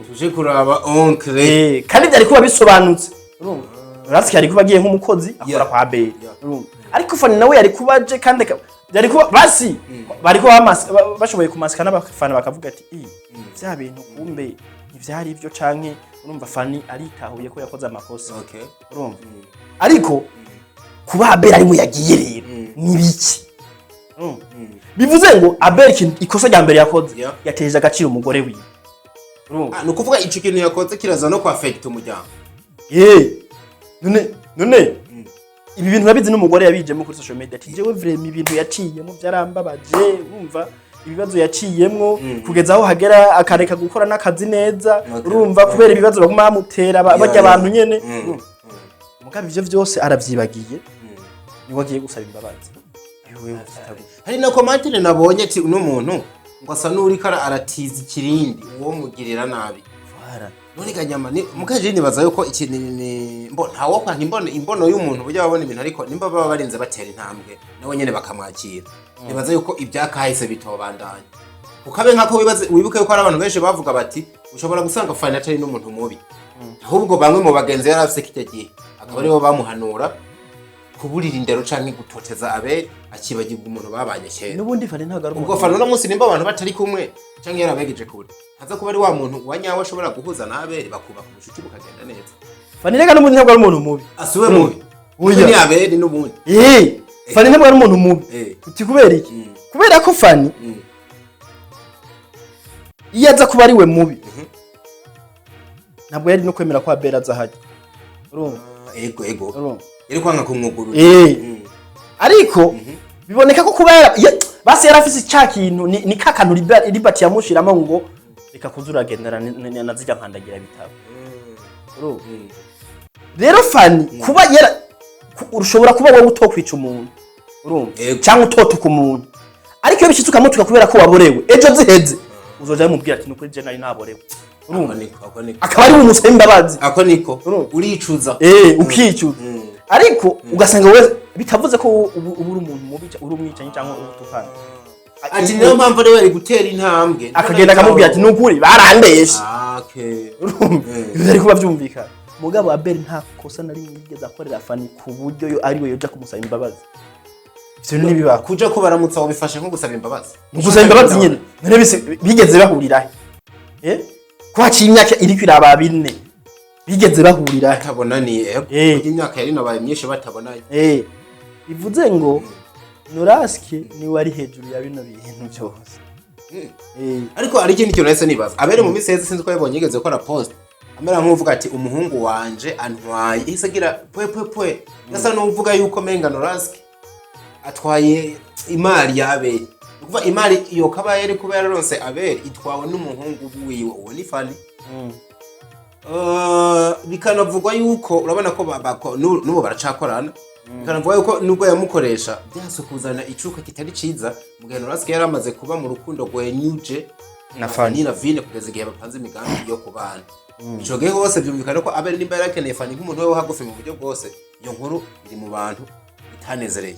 tuje kuraba oncle kandi byari kuba bisobanutse urumva raski yari kuba agiye nk'umukozi akora kwa Abeli urumva ariko Fani nawe yari kubaje kandi byari kuba basi bari kuba bashoboye kumasika n'abafana bakavuga ati vya bintu kumbe ivyari ivyo canke urumva Fani aritahuye ko yakoze amakosa urumva ariko kuba Abeli ari mu yagiye rero ni biki bivuze ngo Abeli ikosa rya mbere yakoze yateje agaciro umugore wiwe urumva no kuvuga ico kintu yakoze kiraza no kwa affect umuryango none ibi bintu babizi n'umugore yabijemo kuri social media ati jewe vraiment ibintu yaciyemo byarambabaje urumva ibibazo yaciyemwo kugeza aho hagera akareka gukora n'akazi neza urumva kubera ibibazo baguma bamutera bajya abantu nyene mugabe ivyo vyose aravyibagiye niwe agiye gusaba imbabazi hari na komantire nabonye ati uno muntu ngo asa n'uri kara aratiza ikirindi uwo mugirira nabi none kanyama ni mukaje nibaza yuko ikintu ni ntawo kwa imbono y'umuntu burya babona ibintu ariko nimba baba barinze batera intambwe nawe nyene bakamwakira nibaza yuko ibyakahise bitobandanye ukabe nkako wibuke yuko ari abantu benshi bavuga bati ushobora gusanga Fani atari n'umuntu mubi ahubwo bamwe mu bagenzi yarafise kitegiye akaba aribo bamuhanura kuburira indero canke gutoteza Abeli akibagirwa umuntu babanye kera nubundi Fani ntago ari ubwo Fani no munsi nimba abantu batari kumwe canke yarabegeje kure haza kuba ari wa muntu wanyawe ashobora guhuza na Abeli bakubaka ubucuti bukagenda neza Fani rega n'ubundi ntabwo ari umuntu mubi asuwe mubi ni Abeli n'ubundi Fani ntabwo ari umuntu mubi uti kubera iki kubera ko Fani yaza kuba ari we mubi ntabwo yari no kwemera ko Abeli azahajya urumva ego iri kwanga kumwuguru ariko biboneka ko kubera basi yarafise cya kintu ni kakantu Liberty yamushiramo ngo reka kuzuragendera nazijya nkandagira bitabo rero Fani kuba urushobora kuba wowe utokwica umuntu urumva cyangwa utotuka umuntu ariko iyo bishitse ukamutuka kubera ko waborewe ejo ziheze uzoja mubwira ati nukuri je nari naborewe ako niko akaba ari umusaba imbabazi ako niko uricuza ukicuza ariko ugasanga wewe bitavuze ko ubu uri umuntu mubi uri umwicanyi cyangwa utukana ati niyo mpamvu rero bari gutera intambwe akagenda akamubwira ati nukuri barandeshe okay ibyo ari kuba byumvikana mugabo Abel nta kosa nari yigeze akorera Fani ku buryo yo ari we yoja kumusaba imbabazi ivyo nibiba kuja ko baramutsa bifashe nko gusaba imbabazi gusaba imbabazi nyine none bigeze bahurira ko haciye imyaka iri kwiraba 4 bigeze bahurira batabonaniye imyaka yari nabaye myinshi batabonanye bivuze ngo Noraske ni wari hejuru ya bino bintu byose ariko ari ikindi kintu nahise nibaza Abel mu minsi yeze sinzi ko yabonye yigeze gukora post amera nk'uvuga ati umuhungu wanje antwaye ihise agira pwe yasa n'uvuga yuko menga Noraske atwaye imari ya Abel kuva imari iyo kabaye ari kuba yararonse Abel itwawe n'umuhungu wiwe uwo ni Fani bikanavugwa yuko urabona ko nubo baracakorana bikanavugwa yuko nubwo yamukoresha byaso kuzana icuka kitari ciza mu gihe Noraske yari amaze kuba mu rukundo rwenyuje na Fani na Vine kugeza igihe bapanze imigambi yo kubana ico gihe hose byumvikana ko Abel nimba yarakeneye Fani nk'umuntu we wahagufi mu buryo bwose iyo nkuru iri mu bantu itanezereye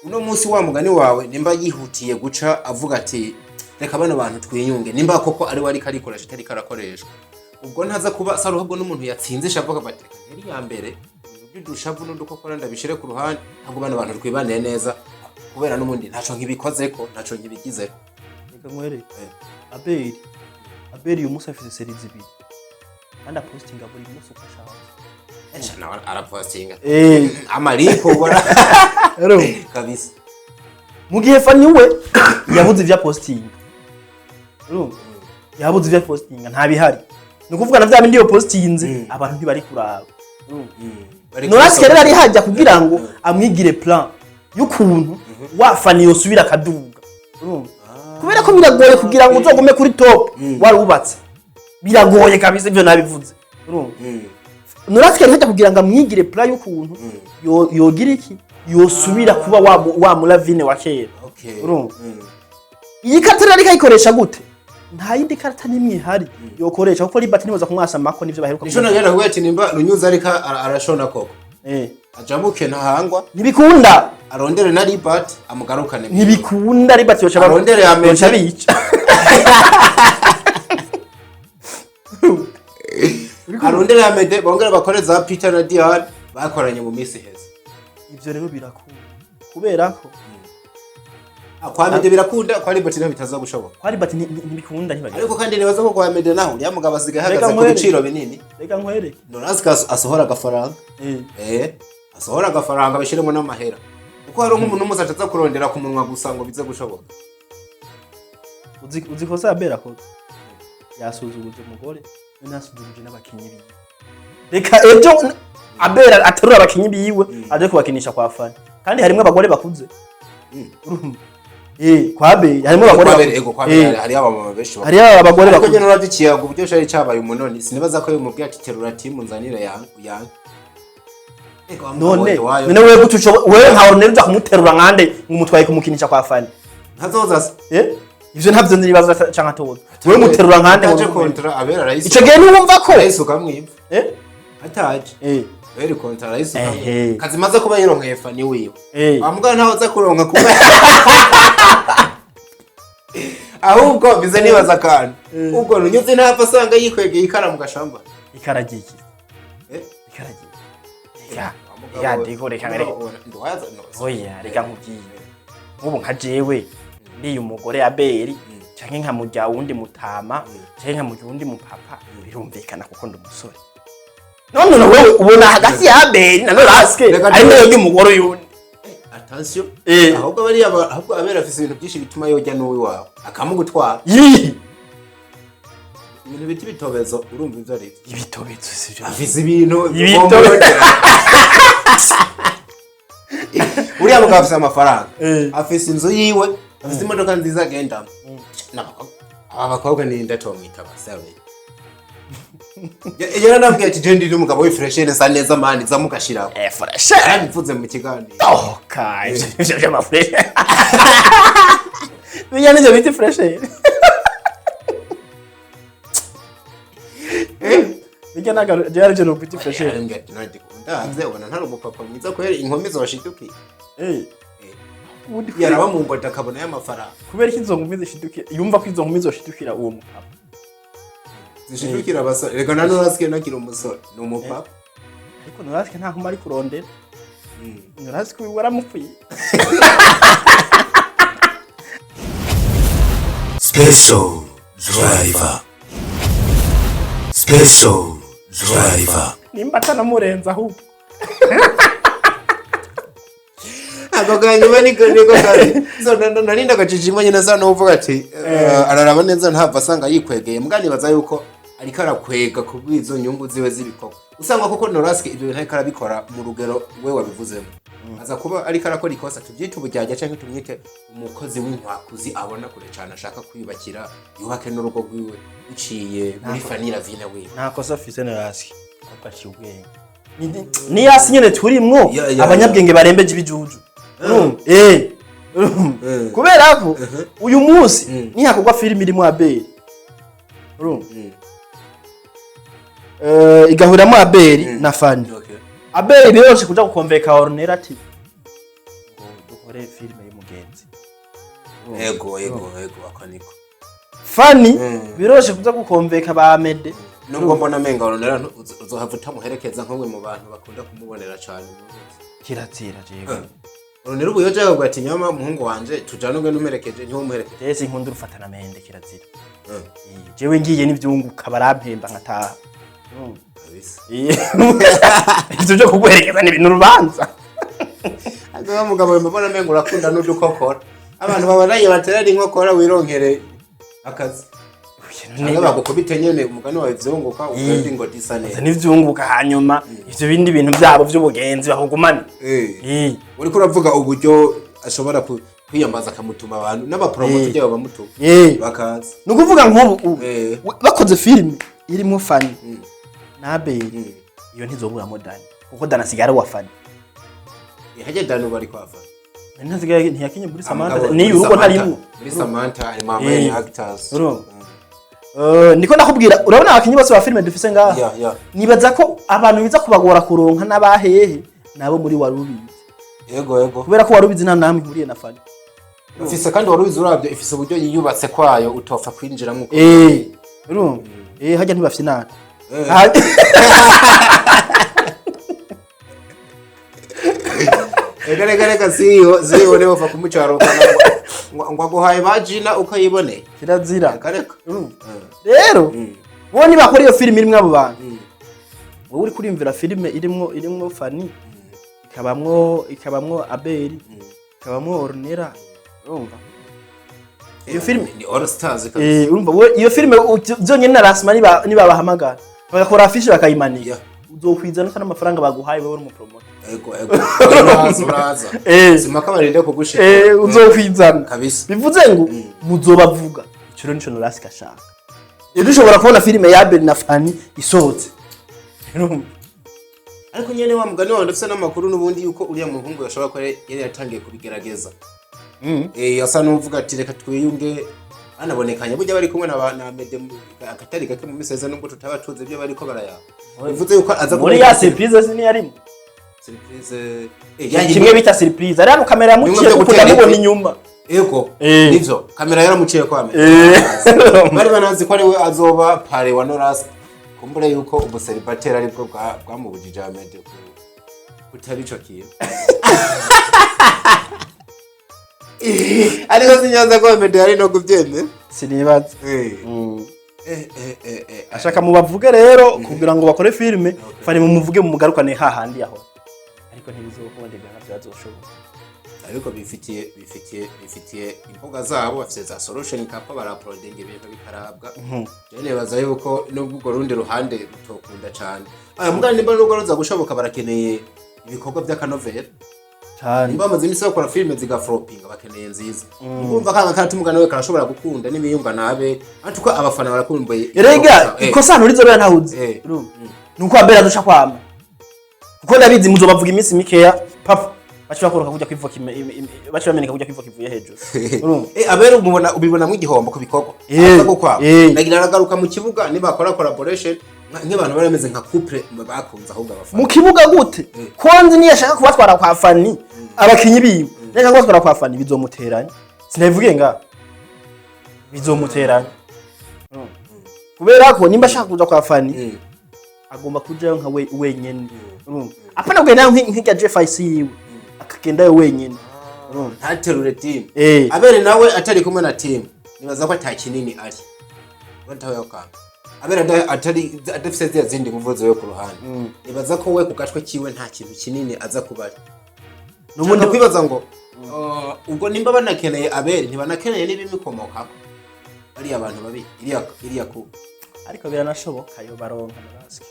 uno munsi wa mugani wawe nimba yihutiye guca avuga ati reka bano bantu twiyunge nimba koko ari wari karikoresha itari karakoreshwa ubwo ntaza kuba saruhabwo n'umuntu yatsinze shavuga bati yari ya mbere dushavu n'udukokora ndabishire ku ruhande ntabwo bano bantu twibaniye neza kubera n'umundi ntaco nkibikozeko ntaco nkibigizeko reka nkwereke Abel uyu munsi afite series 2 kandi apostinga buri munsi uko ashaka nawe arapostinga amariko bora kabisa mu gihe Fani we yabuze ivya postinga yabuze ivya postinga nta bihari ni kuvuga na vya bindi yo postinze abantu ntibari kuraba Noraske rero ari hajya kugira ngo amwigire plan y'ukuntu wa Fani yosubira akaduga kubera ko biragoye kugira ngo uzogume kuri top warubatse biragoye kabisa ivyo nabivuze Noraske rero hajya kugira ngo amwigire plan y'ukuntu yogira iki yosubira kuba wa Mulavine wa kera iyi karata ari kayikoresha gute nta yindi karata nimwe hari yokoresha kuko Libert nibaza kumwasa mako nivyo baheruka nico nagenda kuvuga ati nimba Runyuza arika arashona koko ajamuke ntahangwa ntibikunda arondere na Libert amugarukane ntibikunda Libert yoca arondere yoca bica arondere Amede bongera bakore za Peter na Diane bakoranye mu minsi heza ivyo rero birakunda kubera ko kwa Amede birakunda kwa Libert naho bitaza gushoboka kwa Libert ntibikunda ntibari ariko kandi nibaza ko kwa Amede naho uriya mugabo asigaye hagaze ku biciro binini reka nkwereke Noraske asohora agafaranga asohora agafaranga bishiremo n'amahera kuko hari nk'umuntu umusa ataza kurondera ku munwa gusa ngo bize gushoboka uzi ko Abel akoze yasuzuguje umugore nasuzuguje n'abakinyi biwe reka ejo Abel aterura abakinyi biwe aje kubakinisha kwa Fani kandi harimo abagore bakuze kwa Abel harimo abagore hari abamama benshi hari abagore bakuze ariko nyene uragikiye ngo buryo shari cyabaye umunoni sinibaza ko yumubwiye ati terura timu nzanire yange none wewe gutucho wewe ntawo neruza kumuterura nkande ngumutwaye kumukinisha kwa Fani ntazoza ivyo ntavyo niribaza canka toza wewe muterura nkande ngo kontra Abel arayise ico gihe niwumva ko ayisuka mwimva ataje Abel kontra arayisuka kazimaze kuba yironkeye Fani wiwe amugana ntawo za kuronka kuba ahubwo bize nibaza kandi ubwo Runyuze ntapfa asanga yikwegeye ikaramu gashamba ikaragiye ya ndiko reka oya reka nkubwiye ubu nka jewe ndi umugore Abel canke nka mujya wundi mutama canke nka mujya wundi mupapa birumvikana kuko ndi umusore none wewe ubona hagati ya Abel na Noraske ari nayo y'umugore yundi attention ahubwo ahubwo Abel afise ibintu byinshi bituma yojya n'uwi wawe akamugutwara ibintu biti bitobezo urumva ivyo ari ibitobezo sivyo afise ibintu uriya mugabo afise amafaranga afise inzu yiwe afise imodoka nziza agendamo abakobwa ni ndato mwita basabe yera nabwiye ati je ndi umugabo w'ifreshene sa neza mani zamugashira fresh arabivuze mu kiganiro kai ivyo by'amafresh biya nivyo biti fresh bijya naga byari je no petit frère arambwira ati nandi ndavye ubona ntari umupapa mwiza kwera inkumi zoshiduki yaraba mu ngota akabona y'amafaranga kubera iki izo nkumi zishidukira yumva ko izo nkumi zoshidukira uwo mupapa zishidukira abasore reka na Norasike nakira umusore ni umupapa ariko Norasike nta nkumi ari kurondera Norasike waramupfuye Special Driver. Special Driver. nimba atanamurenza ahubwo ako kanyuma niko kari so narinda gacicimanye neza no uvuga ati araraba neza ntava asanga yikwegeye mbwani baza yuko ariko arakwega kubwizo nyungu ziwe zibikoko usanga koko Norasike ibyo bintu ariko arabikora mu rugero we wabivuzemo aza kuba ariko arakora ikosa tubyita ubujyajya cyangwa tumwite umukozi w'inkwakuzi abona kure cyane ashaka kwiyubakira yuhake n'urugo rwiwe uciye muri fanira vina we nta kosa afise Norasike apaciye ubwenge ni yasi nyene turimwo abanyabwenge barembeje ibijuju kubera ko uyu munsi ni hakogwa film irimo Abeli igahuramo Abeli na Fani Abeli biroshe kuja gukonveka Ornella ati ngo dukore film y'umugenzi ego akaniko Fani biroshe kuja gukonveka ba Mede nubwo mbona menga Ornella uzohavuta muherekeza nk'umwe mu bantu bakunda kumubonera cyane kirazira jewe Ornella ubu yoje agwa ati nyama umuhungu wanje tujana ugwe numerekeje ntiwo muherekeje ese nkunda urufatana mende kirazira jewe ngiye n'ivyunguka barampemba nkataha ibyo byo kugwerekeza ni ibintu rubanza azo mugabo mbona mengo urakunda n'udukokora abantu babanaye baterera inkokora wironkere akazi nanga bagukubite nyene umugani wawe vyongoka ukandi ngo disa neza n'ivyunguka hanyuma ivyo bindi bintu byabo by'ubugenzi bakugumana uri kuravuga uburyo ashobora kwiyambaza akamutuma abantu n'abapromote byabo bamutuma bakaza nukuvuga nk'ubu bakoze film irimo Fani na Abeli iyo ntizobura modani kuko Dana sigara wa Fani haje Dana bari kwa Fani ntazigaye ntiyakinye muri Samantha ni urugo ntarimo muri Samantha ari main actors niko nakubwira urabona abakinyi bose ba film dufise ngaha nibaza ko abantu biza kubagora kuronka n'abahehe nabo muri warubizi yego kubera ko warubizi nta namwe nkuriye na Fani ufise kandi warubizi urabyo ifise uburyo yiyubatse kwayo utopfa kwinjiramo hajya ntibafite nana Egarega siyo leo fa kumucharo ngo aguhaye bajina ukayibone kirazira rero boni bakora iyo film irimo abo bantu wowe uri kurimvira film irimo Fani ikabamwo Abeli ikabamwo Ornella urumva iyo film ni All Stars kabisa urumva iyo film byonyine na Rasma niba bahamagara bagakora afishe bakayimanika uzokwizana sana amafaranga baguhaye wowe uri mu promoter ego uraza simaka barinde kugushika uzokwizana kabisa bivuze ngo muzobavuga icyo nico Norasike ashaka dushobora kubona film ya Abeli na Fani isohotse ariko nyene wa mugani wawe ndafise n'amakuru n'ubundi yuko uriya muhungu yashobora ko yari yatangiye kubigerageza yasa n'uvuga ati reka twiyunge anabonekanye burya bari kumwe na Mede akatari gake mu miseza nubwo tutabatuze byo bariko baraya bivuze yuko aza muri ya surprise sini yarimo surprise kimwe bita surprise ari kamera yamuciye kuko mubona inyuma ego nivyo kamera yaramuciye kwa bari banazi ko ari we azoba pare wa Norasike kumbure yuko ubuseribatera aribwo bwamubujije Mede kutari ico kiyo ariko sinyaza ko Mede ari no kuvyeme sinibaza ashaka mubavuge rero kugira ngo bakore filme Fani mumuvuge mu mugarukane hahandi yaho ariko ntibizokondega navyazoshobora ariko bifitiye imboga zabo bafite za solution kapa baraproding ibintu bikarabwa cyane baza yuko nubwo ugo rundi ruhande rutokunda cyane mugani nimba nubwo ruza gushoboka barakeneye ibikorwa by'akanovera cyane nimba amaze imisi bakora filme zigaflopinga bakeneye nziza urumva kanga kandi umugana we karashobora gukunda n'imiyumba nabe ariko abafana barakumbuye erega ikosa nturizo bera ntahuze nuko abera dusha kwama kuko ndabizi muzobavuga imisi mikeya papa bashobora kujya kwivoka bashobameneka kujya kwivoka ivuye hejuru abera ubibona mu igihombo ku bikorwa aza gukwa nagira nagaruka mu kibuga niba bakora collaboration nk'abantu barameze nka couple bakunze ahubwo abafana mu kibuga gute konzi niyo ashaka kubatwara kwa fani abakinyi biwe neka kubatwara kwa fani bizomuteranya sinavuge nga bizomuteranya kubera ko nimba ashaka kuja kwa fani agomba kujayo nka wenyene apana kugenda nk'ijya Jeff yiwe akagenda yo wenyene ntaterure team abere nawe atari kumwe na team nibaza ko atakinini ari batawe yakanga abere adafise zindi nguvuzo yo ku ruhande nibaza ko we kugashwe kiwe nta kintu kinini aza kubari nubundi kwibaza ngo ubwo nimba banakeneye abere ntibanakeneye n'ibimikomoka ari abantu babi iriya ku ariko biranashoboka yo baronka nabasike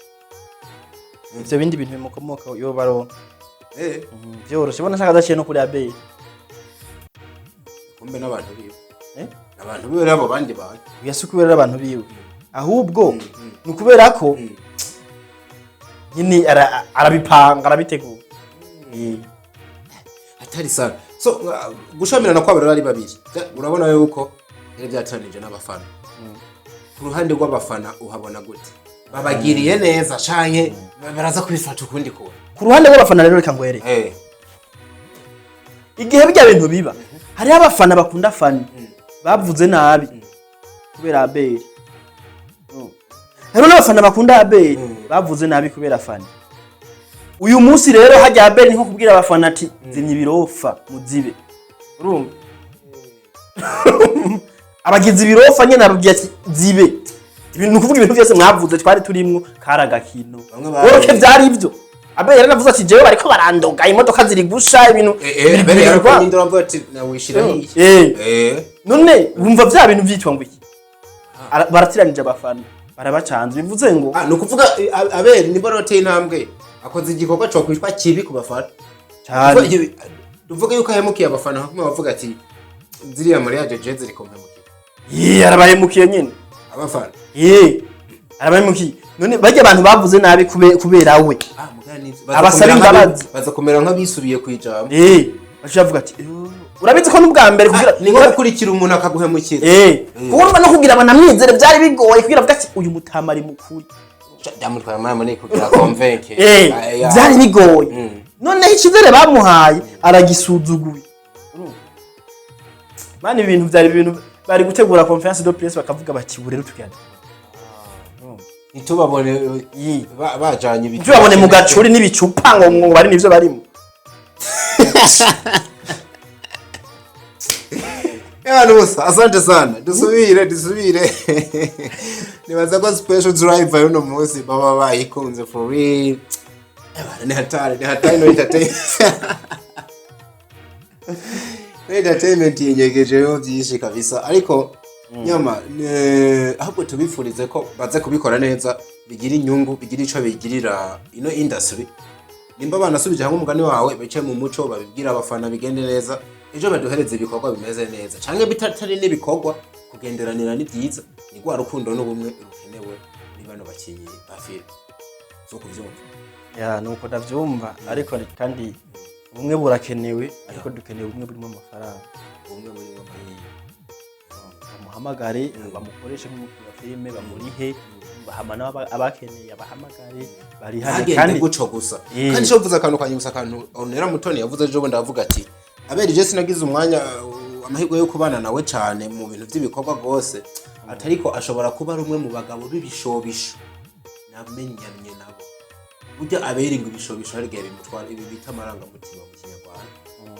ivyo bindi bintu bimukomoka yo baronka byoroshe bona shaka daciye no kuri abere kumbe n'abantu biwe abantu biwe rabo bandi bantu yasukubera abantu biwe ahubwo nukubera ko nyine arabipanga arabitegura atari sana so gushamirana kwabo rari babiri urabona yuko yari byatanije n'abafana ku ruhande rw'abafana uhabona gute babagiriye neza canke baraza kubifata ukundi ko ku ruhande rw'abafana rero reka ngwere igihe bijya bintu biba hari abafana bakunda fani bavuze nabi kubera aberi hari n'abafana bakunda aberi bavuze nabi kubera fani uyu munsi rero hajya aberi nko kubwira abafana ati zimye ibirofa muzibe urumva abagize ibirofa nyene arubye ati zibe ibintu kuvuga ibintu byose mwavuze twari turimwo karagakino woroke byari ibyo aberi yaranavuze ati jewe bariko barandoga imodoka ziri gusha ibintu aberi yarakindura mvuga ati nawishira hiye none wumva bya bintu byitwa ngo iki baratiranije abafana barabacanze bivuze ngo no kuvuga aberi ni borote intambwe akoze igikorwa cyo kwishwa kibi ku bafana cyane tuvuga yuko ahemukiye abafana kumwe bavuga ati ziriya mariage jeze rikompemukiye arabahemukiye nyine abafana arabahemukiye none bajya abantu bavuze nabi kubera we abasaba imbabazi baza kumera nk'abisubiye kwijambo bavuga ati urabizi ko n'ubwa mbere kugira ni nko gukurikira umuntu akaguhemukira urumva no kugira banamwizere byari bigoye kugira avuga ati uyu mutamari mukuri ndamutwara mama ni kugira convaincre byari bigoye none ikizere bamuhaye aragisuzuguye mani ibintu byari ibintu bari gutegura conference de presse bakavuga bati burero tukiyana nitubabone bajanye ibintu tubabone mu gacuri n'ibicupa ngo bari nivyo barimo Nusa, asante sana. Dusubire. Nibaza ko special driver yuno munsi baba bayikunze for real. Ni hatari no entertainment. Entertainment yenyegeje yo byinshi kabisa. Ariko nyama ahubwo tubifurize ko baze kubikora neza, bigira inyungu, bigira ico bigirira ino industry. Nimba banasubije hamwe umugani wawe bice mu muco babibwira abafana bigende neza. Ejo baduhereze ibikorwa bimeze neza canke bitatari n'ibikorwa kugenderanira ni byiza ni gwa rukundo n'ubumwe rukenewe ni bano bakinyi ba film so kuvyumva nuko ndavyumva ariko kandi ubumwe burakenewe ariko dukeneye ubumwe burimo amafaranga ubumwe muri bamuhamagare bamukoreshe nk'umukiriya filme bamurihe bahamana abakeneye abahamagare bari hano kandi guco gusa kandi cyo vuza akantu kanyusa akantu onera mutoni yavuze ejo bundi avuga ati aberi je sinagize umwanya amahirwe yo kubana nawe cyane mu bintu by'ibikorwa gose atariko ashobora kuba rumwe mu bagabo b'ibishobisho namenyanye nabo burya aberi ngo ibishobisho hari gihe bimutwara ibi bita amaranga mutima mu Kinyarwanda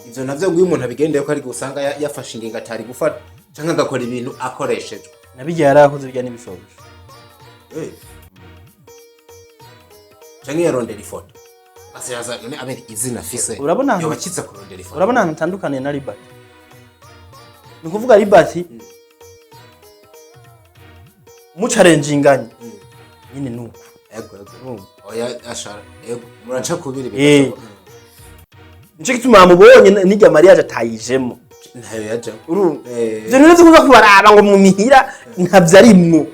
ivyo navyo ngo umuntu abigendeye ko ari gusanga yafashe ingingo atari gufata cyangwa agakora ibintu akoresheje nabigiye yarakoze bijya n'ibishobisho cyangwa yarondera ifoto asiyaza none aberi izina fise urabona yo bakitse kurondera ifoto urabona ahantu tandukanye na Liberty ni kuvuga Liberty mu challenginganye nyine nuko ego oya ashara ego muraca kubiri bigacho nico gituma mubonye nijya mariage atayijemo ntayo yaje ivyo nizo kuza kubaraba ngo mu mihira ntavyo arimwo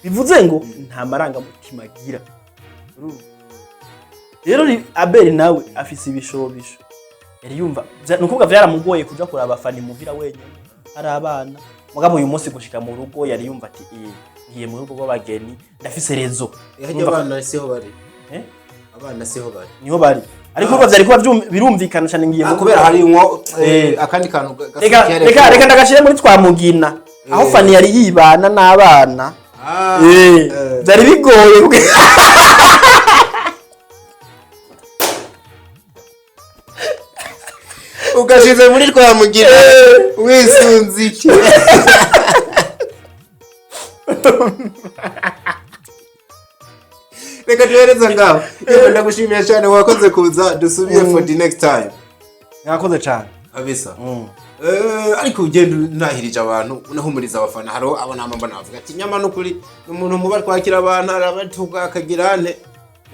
bivuze ngo nta maranga mutima agira rero Abeli nawe afise ibishobisho yari yumva nukuvuga vyaramugoye kuja kuraba fani muhira wenyene ari abana mugabo uyu munsi gushika mu rugo yari yumva ati ngiye mu rugo rw'abageni ndafise rezo Hajya abana siho bari. eh Abana siho bari. niho bari ariko ko vyari kuba birumvikana cyane ngiye Kubera hari inko akandi kantu reka ndagashire muri twamugina aho Fani yari yibana n'abana byari bigoye ugashize muri twamugina wisunze iki reka duhereza ngaho ndagushimiye cyane wakoze kuza dusubiye for the next time yakoze cyane kabisa ariko ugenda unahirije abantu unahumuriza abafana haro abona amamba navuga ati nyama nukuri umuntu muba twakira abantu arabatuka akagira ane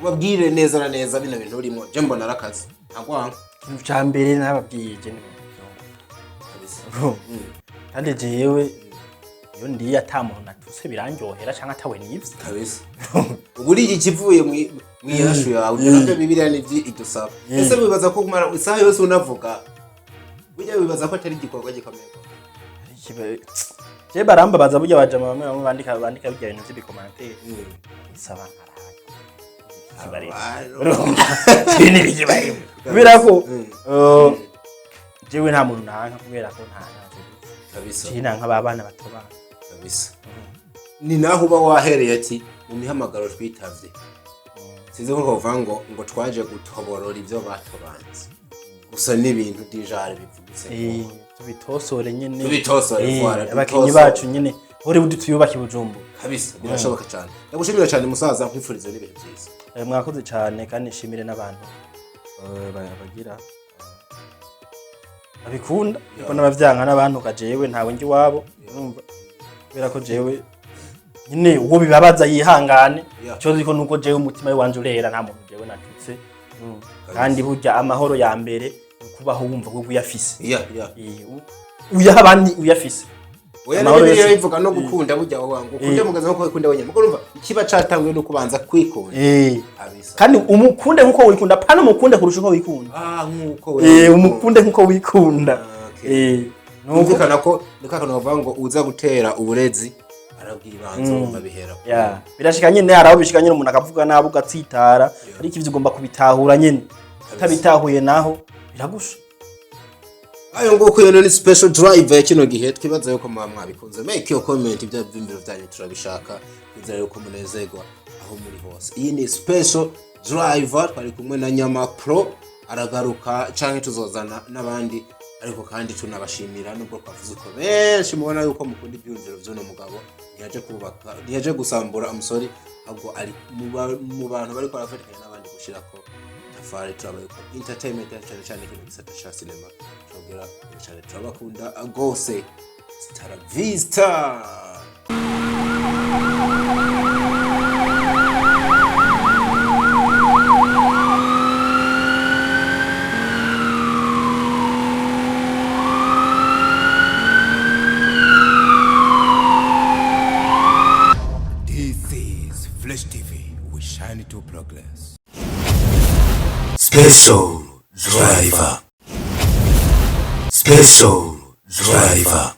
ubabwire neza na neza bino bintu urimo je mbona arakazi ntagwanga ikintu cya mbere nababwiye je kandi jewe iyo ndiye atamuntu natuse birangyohera cyangwa atawe nivyo kabisa uburi iki kivuye mwiyashu yawe nabyo bibiliya nivyi idusaba ese bibaza ko kumara isaha yose unavuga burya bibaza ko atari igikorwa gikomeye je baramba baza burya baje bamwe bandika bijya ibintu by'ibikomantere isaba kubera ko jewe nta muntu nanka kubera ko nta kabisa kina nk'abana bato bana kabisa ni naho uba wahereye ati mu mihamagaro twitavye size nko kuvuga ngo twaje gutoborora ibyo batobanze gusa n'ibintu dijare bivugise tubitosore nyene tubitosore kwara abakinyi bacu nyene hore budi tuyubaka ibujumbu kabisa birashoboka cyane ndagushimira cyane musaza nkwifuriza n'ibihe byiza mwakoze cyane kandi nshimire n'abantu bagira abikunda kuko n'abavyanka n'abantu kajewe ntawe ngi wabo urumva kubera ko jewe nyine uwo bibabaza yihangane cyo ziko nuko jewe umutima wanje urera nta muntu jewe natutse kandi burya amahoro ya mbere kubaho wumva ko uyafise uyaha abandi uyafise amahoro yivuga no gukunda burya wangu ukunde mugaza nko ukunda wenyine muko urumva ikiba catangwe no kubanza kwikunda kandi umukunde nkuko wikunda pana umukunde kurusha uko wikunda nkuko umukunde nkuko wikunda numvikana ko ndakaka no ngo uza gutera uburezi arabwibanzo babihera birashika nyine haraho bishika nyine umuntu akavuga nabo ugatsitara ariko ivyo ugomba kubitahura nyine utabitahuye naho biragusha ayo nguko yo ni special drive kino gihe twibaza yuko mwabikunze make your comment ibyo bimbiro byanyu turabishaka bizera yuko munezerwa aho muri hose iyi ni special driver twari kumwe na Nyama Pro aragaruka canke tuzozana nabandi ariko kandi tunabashimira nubwo twavuze uko benshi mubona yuko mukunda ibyumviro by'uno mugabo ntiyaje gusambura amusori ahubwo ari mu bantu bari kwarafatikanya n'abandi gushirako tafari turabaye ko entertainment cyane cyane ikintu gisata cha cinema tugera cyane turabakunda gose Stara Vista. Flash TV, we shine to progress. Special driver. Special driver.